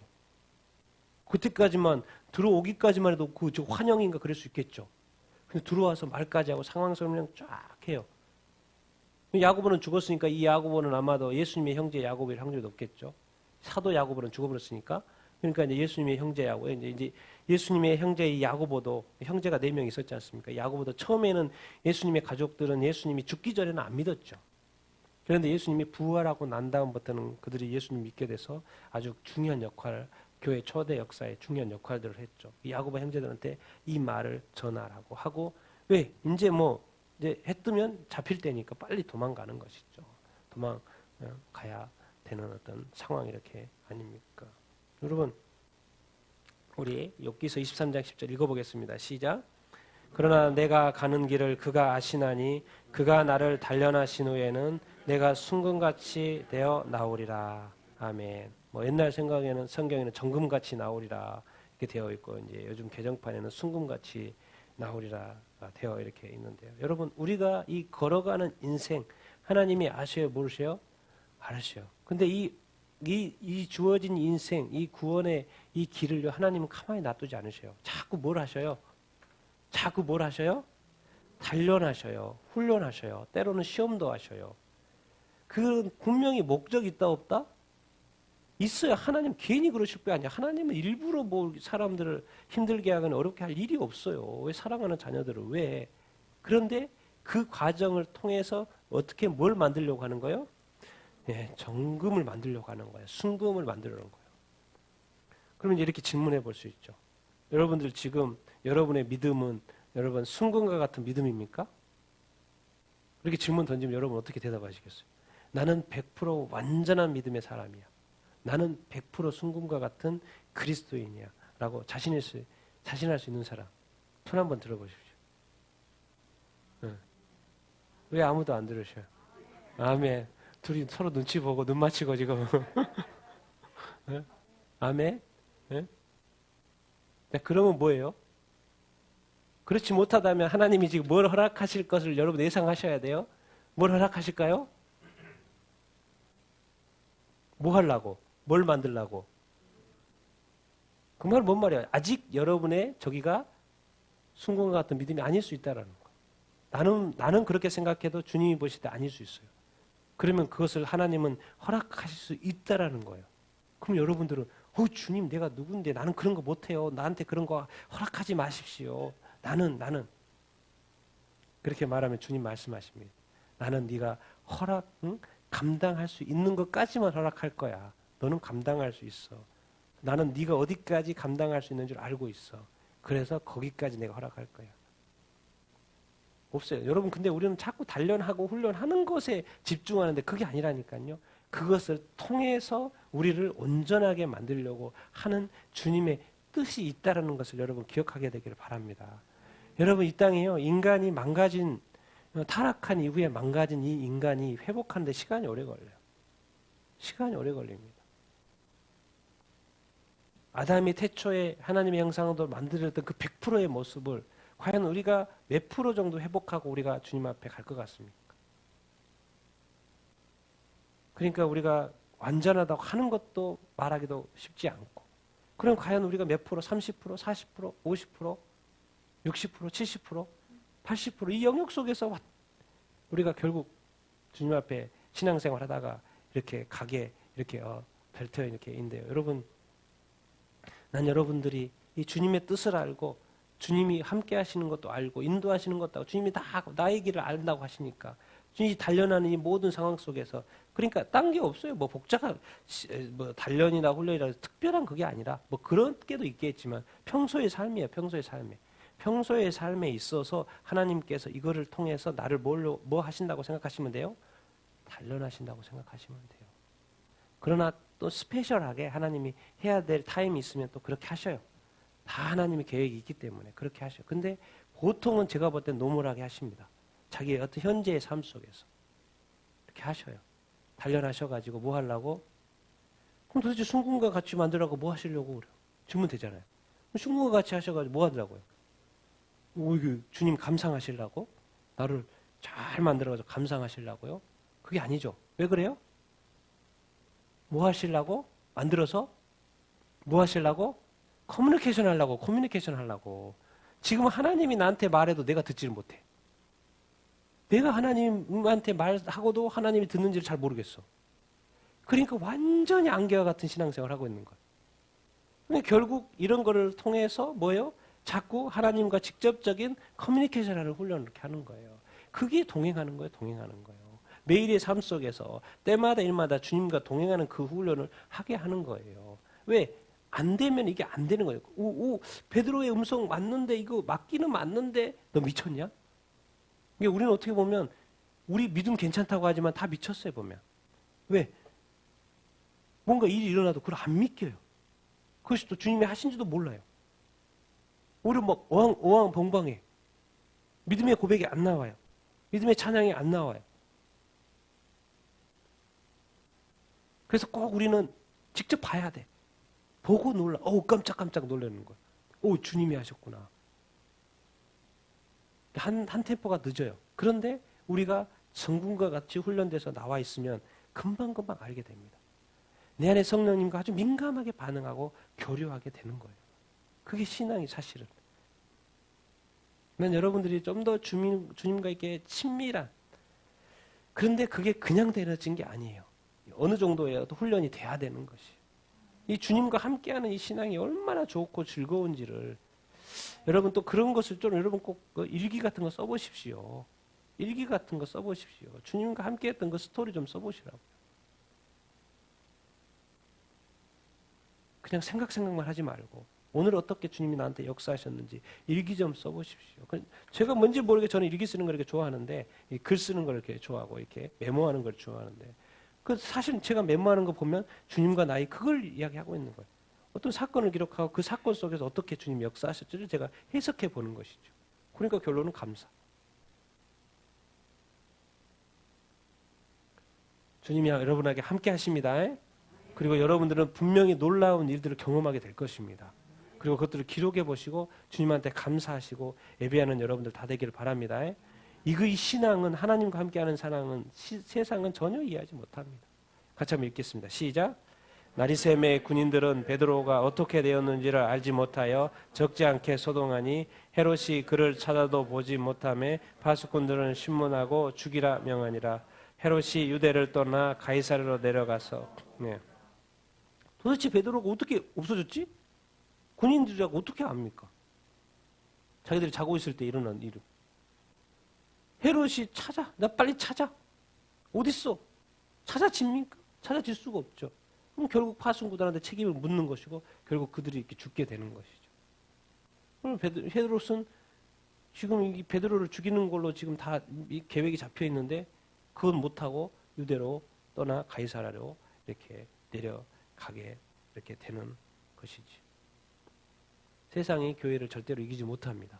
그때까지만 들어오기까지만 해도 그 환영인가 그럴 수 있겠죠. 근데 들어와서 말까지 하고 상황 설명 쫙 해요. 야고보는 죽었으니까 이 야고보는 아마도 예수님의 형제 야고보일 확률이 높겠죠. 사도 야고보는 죽어버렸으니까. 그러니까 이제 예수님의 형제 야고보, 이제 예수님의 형제 야고보도 형제가 4명 있었지 않습니까? 야고보도 처음에는 예수님의 가족들은 예수님이 죽기 전에는 안 믿었죠. 그런데 예수님이 부활하고 난 다음부터는 그들이 예수님 믿게 돼서 아주 중요한 역할을 교회 초대 역사에 중요한 역할들을 했죠. 이 야고보 형제들한테 이 말을 전하라고 하고 왜? 이제 해 뜨면 잡힐 때니까 빨리 도망가는 것이죠. 도망가야 되는 어떤 상황이 이렇게 아닙니까? 여러분, 우리 욥기서 23장 10절 읽어보겠습니다. 시작. 그러나 내가 가는 길을 그가 아시나니 그가 나를 단련하신 후에는 내가 순금같이 되어 나오리라. 아멘. 옛날 성경에는 정금같이 나오리라 이렇게 되어 있고 이제 요즘 개정판에는 순금같이 나오리라가 되어 이렇게 있는데요. 여러분, 우리가 이 걸어가는 인생 하나님이 아셔요, 모르셔요? 알으셔요. 근데 이 주어진 인생, 이 구원의 이 길을요, 하나님은 가만히 놔두지 않으셔요. 자꾸 뭘 하셔요? 단련하셔요. 훈련하셔요. 때로는 시험도 하셔요. 그 분명히 목적이 있다 없다? 있어요. 하나님 괜히 그러실 게 아니야. 하나님은 일부러 사람들을 힘들게 하거나 어렵게 할 일이 없어요. 왜 사랑하는 자녀들을 왜? 그런데 그 과정을 통해서 어떻게 뭘 만들려고 하는 거예요? 예, 정금을 만들려고 하는 거예요. 순금을 만들려는 거예요. 그러면 이렇게 질문해 볼 수 있죠. 여러분들 지금 여러분의 믿음은 여러분 순금과 같은 믿음입니까? 이렇게 질문 던지면 여러분 어떻게 대답하시겠어요? 나는 100% 완전한 믿음의 사람이야. 나는 100% 순금과 같은 그리스도인이야. 라고 자신할 수 있는 사람. 손 한번 들어보십시오. 왜 아무도 안 들으셔요? 아멘. 둘이 서로 눈치 보고 눈 맞추고 지금. 아멘. 그러면 뭐예요? 그렇지 못하다면 하나님이 지금 뭘 허락하실 것을 여러분 예상하셔야 돼요. 뭘 허락하실까요? 뭐 하려고? 뭘 만들려고? 그 말은 뭔 말이야? 아직 여러분의 저기가 순금과 같은 믿음이 아닐 수 있다라는 거. 나는 그렇게 생각해도 주님이 보실 때 아닐 수 있어요. 그러면 그것을 하나님은 허락하실 수 있다라는 거예요. 그럼 여러분들은 주님 내가 누군데 나는 그런 거 못해요. 나한테 그런 거 허락하지 마십시오. 나는 그렇게 말하면 주님 말씀하십니다. 나는 네가 감당할 수 있는 것까지만 허락할 거야. 너는 감당할 수 있어. 나는 네가 어디까지 감당할 수 있는 줄 알고 있어. 그래서 거기까지 내가 허락할 거야. 없어요. 여러분 근데 우리는 자꾸 단련하고 훈련하는 것에 집중하는데 그게 아니라니까요. 그것을 통해서 우리를 온전하게 만들려고 하는 주님의 뜻이 있다는 것을 여러분 기억하게 되기를 바랍니다. 여러분 이 땅에요. 인간이 타락한 이후에 망가진 이 인간이 회복하는데 시간이 오래 걸려요. 시간이 오래 걸립니다. 아담이 태초에 하나님의 형상으로 만들었던 그 100%의 모습을 과연 우리가 몇 프로 정도 회복하고 우리가 주님 앞에 갈 것 같습니까? 그러니까 우리가 완전하다고 하는 것도 말하기도 쉽지 않고, 그럼 과연 우리가 몇 프로, 30%, 40%, 50%, 60%, 70%, 80%이 영역 속에서 우리가 결국 주님 앞에 신앙생활 하다가 이렇게 가게 이렇게 벨트에 이렇게 있는데요. 여러분, 난 여러분들이 이 주님의 뜻을 알고 주님이 함께 하시는 것도 알고 인도하시는 것도 알고 주님이 다 나의 길을 안다고 하시니까 주님이 단련하는 이 모든 상황 속에서, 그러니까 딴 게 없어요. 뭐 복잡한 뭐 단련이나 훈련이라 특별한 그게 아니라 뭐 그런 게도 있겠지만 평소의 삶이에요. 평소의 삶에 있어서 하나님께서 이거를 통해서 나를 뭐 하신다고 생각하시면 돼요? 단련하신다고 생각하시면 돼요. 그러나 또 스페셜하게 하나님이 해야 될 타임이 있으면 또 그렇게 하셔요. 다 하나님의 계획이 있기 때문에 그렇게 하셔요. 근데 보통은 제가 볼 땐 노멀하게 하십니다. 자기의 어떤 현재의 삶 속에서 이렇게 하셔요. 단련하셔가지고 뭐 하려고? 그럼 도대체 순금과 같이 만들라고 뭐 하시려고 그래요? 주면 되잖아요. 순금과 같이 하셔가지고 뭐 하더라고요? 이게 주님 감상하시려고? 나를 잘 만들어가지고 감상하시려고요? 그게 아니죠. 왜 그래요? 뭐 하시려고? 만들어서? 뭐 하시려고? 커뮤니케이션 하려고. 지금 하나님이 나한테 말해도 내가 듣지를 못해. 내가 하나님한테 말하고도 하나님이 듣는지를 잘 모르겠어. 그러니까 완전히 안개와 같은 신앙생활을 하고 있는 거예요. 그러니까 결국 이런 거를 통해서 뭐예요? 자꾸 하나님과 직접적인 커뮤니케이션하는 훈련을 이렇게 하는 거예요. 그게 동행하는 거예요. 매일의 삶 속에서 때마다 일마다 주님과 동행하는 그 훈련을 하게 하는 거예요. 왜? 안 되면 이게 안 되는 거예요. 베드로의 음성 맞는데, 이거 맞기는 맞는데 너 미쳤냐? 이게 우리는 어떻게 보면 우리 믿음 괜찮다고 하지만 다 미쳤어요, 보면. 왜? 뭔가 일이 일어나도 그걸 안 믿겨요. 그것이 또 주님이 하신지도 몰라요. 우리 막 어왕벙벙해. 믿음의 고백이 안 나와요. 믿음의 찬양이 안 나와요. 그래서 꼭 우리는 직접 봐야 돼. 보고 놀라. 깜짝깜짝 놀라는 거예요. 주님이 하셨구나. 한 템포가 늦어요. 그런데 우리가 성군과 같이 훈련돼서 나와 있으면 금방금방 알게 됩니다. 내 안에 성령님과 아주 민감하게 반응하고 교류하게 되는 거예요. 그게 신앙이 사실은. 난 여러분들이 좀 더 주님과 이렇게 친밀한, 그런데 그게 그냥 되어진 게 아니에요. 어느 정도의 훈련이 돼야 되는 것이. 이 주님과 함께하는 이 신앙이 얼마나 좋고 즐거운지를 여러분 또 그런 것을 좀 여러분 꼭 일기 같은 거 써보십시오. 주님과 함께했던 그 스토리 좀 써보시라고요. 그냥 생각만 하지 말고 오늘 어떻게 주님이 나한테 역사하셨는지 일기 좀 써보십시오. 제가 뭔지 모르게 저는 일기 쓰는 걸 이렇게 좋아하는데, 글 쓰는 걸 이렇게 좋아하고 이렇게 메모하는 걸 좋아하는데, 사실 제가 메모하는 거 보면 주님과 나의 그걸 이야기하고 있는 거예요. 어떤 사건을 기록하고 그 사건 속에서 어떻게 주님이 역사하셨지를 제가 해석해 보는 것이죠. 그러니까 결론은 감사. 주님이 여러분에게 함께 하십니다. 그리고 여러분들은 분명히 놀라운 일들을 경험하게 될 것입니다. 그리고 그것들을 기록해 보시고 주님한테 감사하시고 예배하는 여러분들 다 되기를 바랍니다. 이 신앙은, 하나님과 함께하는 사랑은 세상은 전혀 이해하지 못합니다. 같이 한번 읽겠습니다. 시작. 나리샘의 군인들은 베드로가 어떻게 되었는지를 알지 못하여 적지 않게 소동하니 헤롯이 그를 찾아도 보지 못하매 파수꾼들은 신문하고 죽이라 명하니라. 헤롯이 유대를 떠나 가이사르로 내려가서. 도대체 베드로가 어떻게 없어졌지? 군인들이라고 어떻게 압니까? 자기들이 자고 있을 때 일어난 일을. 헤롯이 나 빨리 찾아. 어딨어? 찾아집니까? 찾아질 수가 없죠. 그럼 결국 파수꾼들한테 책임을 묻는 것이고 결국 그들이 이렇게 죽게 되는 것이죠. 그럼 헤롯은 지금 이 베드로를 죽이는 걸로 지금 다 계획이 잡혀 있는데 그건 못하고 유대로 떠나 가이사라로 이렇게 내려가게 이렇게 되는 것이지. 세상이 교회를 절대로 이기지 못합니다.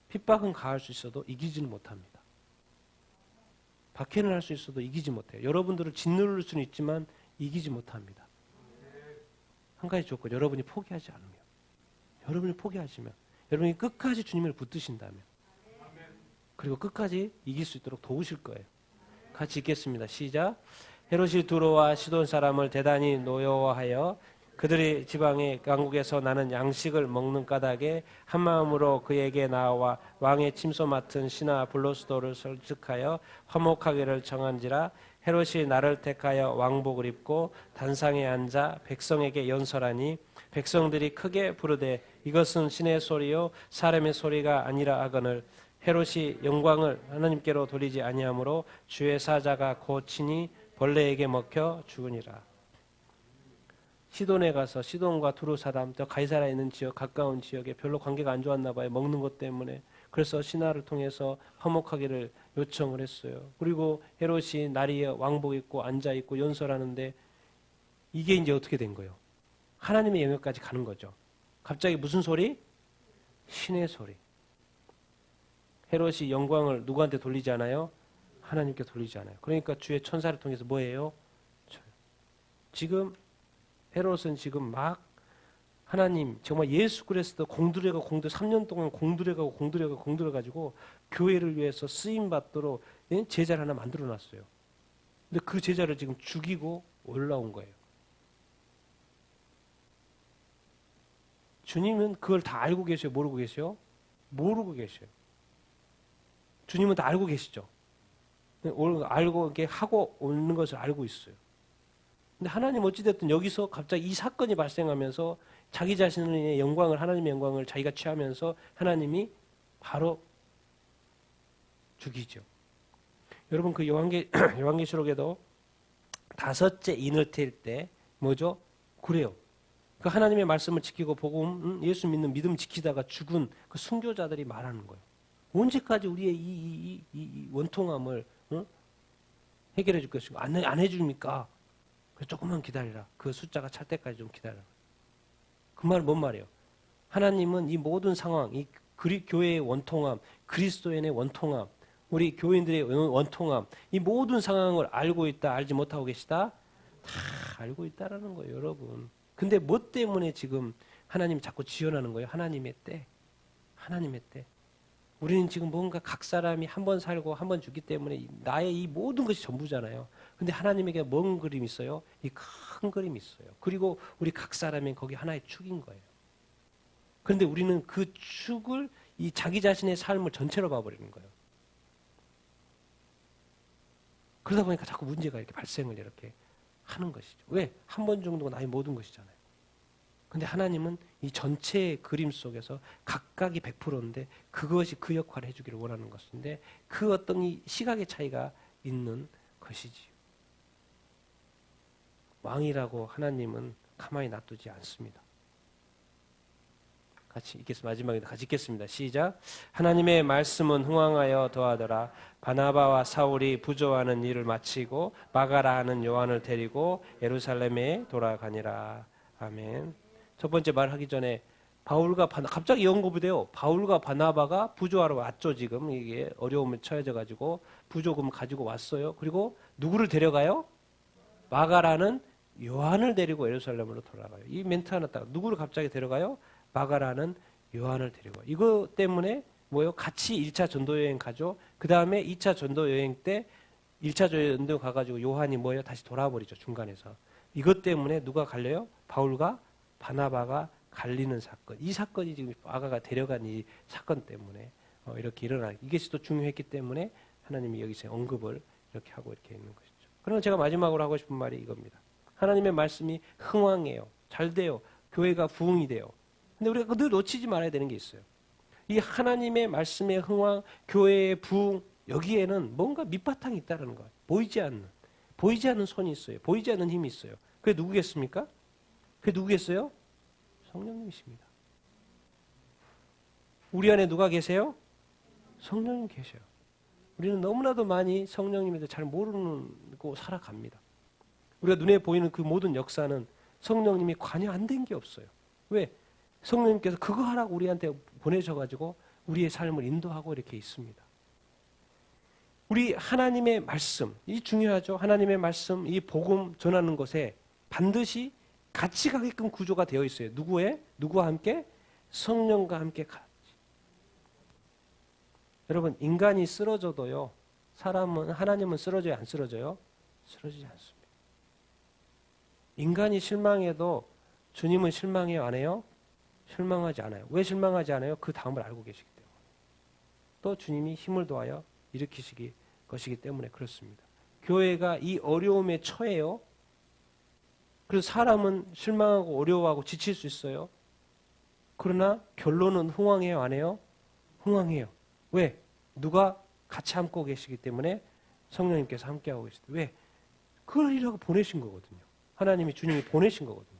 핍박은 가할 수 있어도 이기지는 못합니다. 박해는 할 수 있어도 이기지 못해요. 여러분들을 짓누를 수는 있지만 이기지 못합니다. 한 가지 조건, 여러분이 포기하지 않으면. 여러분이 포기하시면, 여러분이 끝까지 주님을 붙드신다면, 그리고 끝까지 이길 수 있도록 도우실 거예요. 같이 읽겠습니다. 시작. 헤롯이 두로와 시돈 사람을 대단히 노여워하여 그들이 지방의 강국에서 나는 양식을 먹는 까닭에 한 마음으로 그에게 나와 왕의 침소 맡은 신하 블로스도를 설득하여 화목하기를 청한지라. 헤롯이 나를 택하여 왕복을 입고 단상에 앉아 백성에게 연설하니 백성들이 크게 부르되 이것은 신의 소리요 사람의 소리가 아니라 하거늘 헤롯이 영광을 하나님께로 돌리지 아니하므로 주의 사자가 곧 친히 벌레에게 먹혀 죽으니라. 시돈에 가서 시돈과 두로 사람, 저 가이사라에 있는 지역, 가까운 지역에 별로 관계가 안 좋았나 봐요. 먹는 것 때문에. 그래서 신하를 통해서 화목하기를 요청을 했어요. 그리고 헤롯이 나리에 왕복 입고 앉아 있고 연설하는데 이게 이제 어떻게 된 거예요? 하나님의 영역까지 가는 거죠. 갑자기 무슨 소리? 신의 소리. 헤롯이 영광을 누구한테 돌리지 않아요? 하나님께 돌리지 않아요. 그러니까 주의 천사를 통해서 뭐예요? 지금 헤롯은 지금 막 하나님 정말 예수 그리스도 공들여가 3년 동안 공들여가지고 교회를 위해서 쓰임 받도록 제자를 하나 만들어 놨어요. 근데 그 제자를 지금 죽이고 올라온 거예요. 주님은 그걸 다 알고 계셔요? 모르고 계셔요? 모르고 계셔요. 주님은 다 알고 계시죠? 알고 이렇게 하고 오는 것을 알고 있어요. 근데 하나님 어찌됐든 여기서 갑자기 이 사건이 발생하면서 자기 자신의 영광을, 하나님의 영광을 자기가 취하면서 하나님이 바로 죽이죠. 여러분 그 요한계시록에도 5째 인을 튈 때 뭐죠? 그래요. 그 하나님의 말씀을 지키고 복음, 예수 믿는 믿음 지키다가 죽은 그 순교자들이 말하는 거예요. 언제까지 우리의 이 원통함을 해결해 줄 것이고 안 해줍니까? 조금만 기다리라. 그 숫자가 찰 때까지 좀 기다려라. 그 말은 뭔 말이에요? 하나님은 이 모든 상황, 이 교회의 원통함, 그리스도인의 원통함, 우리 교인들의 원통함, 이 모든 상황을 알고 있다, 알지 못하고 계시다? 다 알고 있다라는 거예요, 여러분. 근데 뭐 때문에 지금 하나님이 자꾸 지연하는 거예요? 하나님의 때. 하나님의 때. 우리는 지금 뭔가 각 사람이 한 번 살고 한 번 죽기 때문에 나의 이 모든 것이 전부잖아요. 근데 하나님에게 먼 그림이 있어요? 이 큰 그림이 있어요. 그리고 우리 각 사람이 거기 하나의 축인 거예요. 그런데 우리는 그 축을 이 자기 자신의 삶을 전체로 봐버리는 거예요. 그러다 보니까 자꾸 문제가 이렇게 발생을 이렇게 하는 것이죠. 왜? 한 번 정도가 나의 모든 것이잖아요. 근데 하나님은 이 전체의 그림 속에서 각각이 100%인데 그것이 그 역할을 해주기를 원하는 것인데 그 어떤 이 시각의 차이가 있는 것이지요. 왕이라고 하나님은 가만히 놔두지 않습니다. 같이 읽겠습니다. 마지막에 같이 읽겠습니다. 시작. 하나님의 말씀은 흥왕하여 더하더라. 바나바와 사울이 부조하는 일을 마치고 마가라 하는 요한을 데리고 예루살렘에 돌아가니라. 아멘. 첫 번째 말하기 전에 바울과 갑자기 연구부 돼요. 바울과 바나바가 부조하러 왔죠. 지금 이게 어려움에 처해져 가지고 부조금 가지고 왔어요. 그리고 누구를 데려가요? 마가라는 요한을 데리고 예루살렘으로 돌아가요. 이 멘트 하나 딱 누구를 갑자기 데려가요? 마가라는 요한을 데리고. 이거 때문에 뭐요? 같이 1차 전도 여행 가죠. 그 다음에 2차 전도 여행 때 1차 전도 가가지고 요한이 뭐예요? 다시 돌아버리죠. 중간에서. 이것 때문에 누가 갈려요? 바울과 바나바가 갈리는 사건. 이 사건이 지금 마가가 데려간 이 사건 때문에 이렇게 일어나요. 이것이 또 중요했기 때문에 하나님이 여기서 언급을 이렇게 하고 이렇게 있는 것이죠. 그러면 제가 마지막으로 하고 싶은 말이 이겁니다. 하나님의 말씀이 흥왕해요. 잘 돼요. 교회가 부흥이 돼요. 근데 우리가 늘 놓치지 말아야 되는 게 있어요. 이 하나님의 말씀의 흥왕, 교회의 부흥, 여기에는 뭔가 밑바탕이 있다는 거예요. 보이지 않는 손이 있어요. 보이지 않는 힘이 있어요. 그게 누구겠습니까? 그게 누구겠어요? 성령님이십니다. 우리 안에 누가 계세요? 성령님 계셔요. 우리는 너무나도 많이 성령님에 대해 잘 모르고 살아갑니다. 우리가 눈에 보이는 그 모든 역사는 성령님이 관여 안 된 게 없어요. 왜? 성령님께서 그거 하라고 우리한테 보내셔가지고 우리의 삶을 인도하고 이렇게 있습니다. 우리 하나님의 말씀, 이 중요하죠. 하나님의 말씀, 이 복음 전하는 것에 반드시 같이 가게끔 구조가 되어 있어요. 누구와 함께? 성령과 함께 가지. 여러분, 인간이 쓰러져도요, 하나님은 쓰러져요, 안 쓰러져요? 쓰러지지 않습니다. 인간이 실망해도 주님은 실망해요, 안 해요? 실망하지 않아요. 왜 실망하지 않아요? 그 다음을 알고 계시기 때문에. 또 주님이 힘을 더하여 일으키시기 것이기 때문에 그렇습니다. 교회가 이 어려움에 처해요. 그래서 사람은 실망하고 어려워하고 지칠 수 있어요. 그러나 결론은 흥왕해요, 안 해요? 흥왕해요. 왜? 누가 같이 함께 계시기 때문에 성령님께서 함께하고 계시다. 왜? 그러려고 보내신 거거든요. 하나님이 주님이 보내신 거거든요.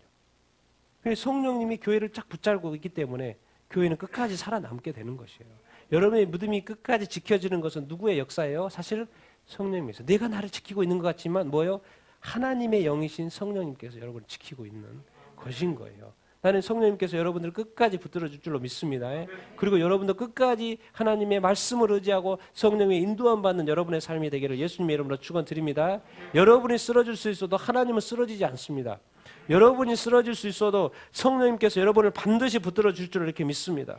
성령님이 교회를 쫙 붙잡고 있기 때문에 교회는 끝까지 살아남게 되는 것이에요. 여러분의 믿음이 끝까지 지켜지는 것은 누구의 역사예요? 사실 성령님께서. 내가 나를 지키고 있는 것 같지만 뭐예요? 하나님의 영이신 성령님께서 여러분을 지키고 있는 것인 거예요. 나는 성령님께서 여러분들을 끝까지 붙들어 줄 줄로 믿습니다. 그리고 여러분도 끝까지 하나님의 말씀을 의지하고 성령의 인도함 받는 여러분의 삶이 되기를 예수님의 이름으로 축원드립니다. 여러분이 쓰러질 수 있어도 하나님은 쓰러지지 않습니다. 여러분이 쓰러질 수 있어도 성령님께서 여러분을 반드시 붙들어 줄 줄을 이렇게 믿습니다.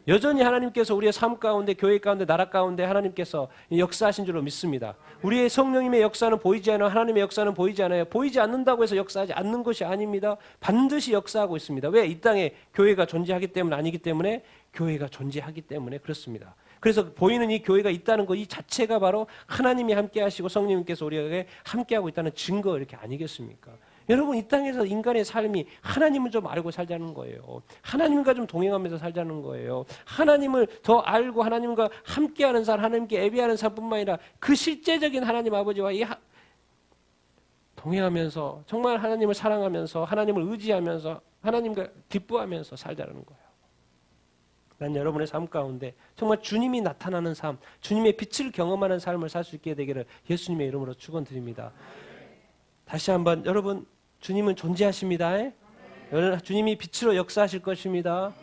여전히 하나님께서 우리의 삶 가운데, 교회 가운데, 나라 가운데 하나님께서 역사하신 줄로 믿습니다. 우리의 성령님의 역사는 보이지 않아요. 하나님의 역사는 보이지 않아요. 보이지 않는다고 해서 역사하지 않는 것이 아닙니다. 반드시 역사하고 있습니다. 왜? 이 땅에 교회가 존재하기 때문 아니기 때문에, 교회가 존재하기 때문에 그렇습니다. 그래서 보이는 이 교회가 있다는 것 이 자체가 바로 하나님이 함께 하시고 성령님께서 우리에게 함께하고 있다는 증거 이렇게 아니겠습니까? 여러분, 이 땅에서 인간의 삶이 하나님을 좀 알고 살자는 거예요. 하나님과 좀 동행하면서 살자는 거예요. 하나님을 더 알고 하나님과 함께하는 삶, 하나님께 예배하는 삶뿐만 아니라 그 실제적인 하나님 아버지와 동행하면서 정말 하나님을 사랑하면서 하나님을 의지하면서 하나님과 기뻐하면서 살자는 거예요. 난 여러분의 삶 가운데 정말 주님이 나타나는 삶, 주님의 빛을 경험하는 삶을 살 수 있게 되기를 예수님의 이름으로 축원드립니다. 다시 한번 여러분, 주님은 존재하십니다. 주님이 빛으로 역사하실 것입니다.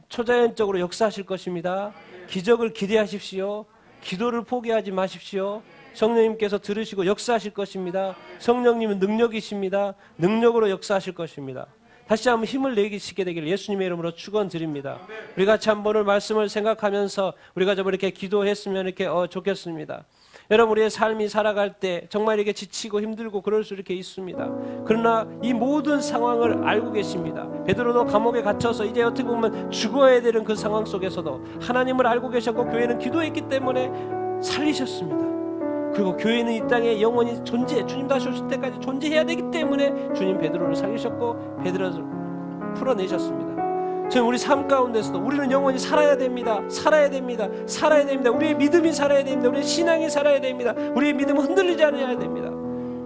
초자연적으로 역사하실 것입니다. 기적을 기대하십시오. 기도를 포기하지 마십시오. 성령님께서 들으시고 역사하실 것입니다. 성령님은 능력이십니다. 능력으로 역사하실 것입니다. 다시 한번 힘을 내시게 되기를 예수님의 이름으로 축원드립니다. 우리 같이 한번 오늘 말씀을 생각하면서 우리가 좀 이렇게 기도했으면 이렇게 좋겠습니다. 여러분, 우리의 삶이 살아갈 때 정말 이렇게 지치고 힘들고 그럴 수 이렇게 있습니다. 그러나 이 모든 상황을 알고 계십니다. 베드로도 감옥에 갇혀서 이제 어떻게 보면 죽어야 되는 그 상황 속에서도 하나님을 알고 계셨고 교회는 기도했기 때문에 살리셨습니다. 그리고 교회는 이 땅에 영원히 주님 다시 오실 때까지 존재해야 되기 때문에 주님 베드로를 살리셨고 베드로를 풀어내셨습니다. 지금 우리 삶 가운데서도 우리는 영원히 살아야 됩니다. 살아야 됩니다. 살아야 됩니다. 우리의 믿음이 살아야 됩니다. 우리의 신앙이 살아야 됩니다. 우리의 믿음은 흔들리지 않아야 됩니다.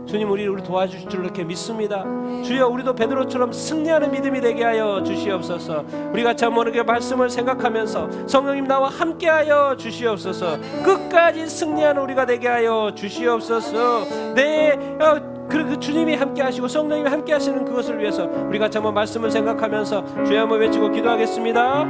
주님, 우리 도와주실 줄 이렇게 믿습니다. 주여, 우리도 베드로처럼 승리하는 믿음이 되게 하여 주시옵소서. 우리 같이 한번 이렇게 말씀을 생각하면서 성령님 나와 함께하여 주시옵소서. 끝까지 승리하는 우리가 되게 하여 주시옵소서. 그 주님이 함께 하시고 성령님이 함께 하시는 그것을 위해서 우리 같이 한번 말씀을 생각하면서 주여 한번 외치고 기도하겠습니다.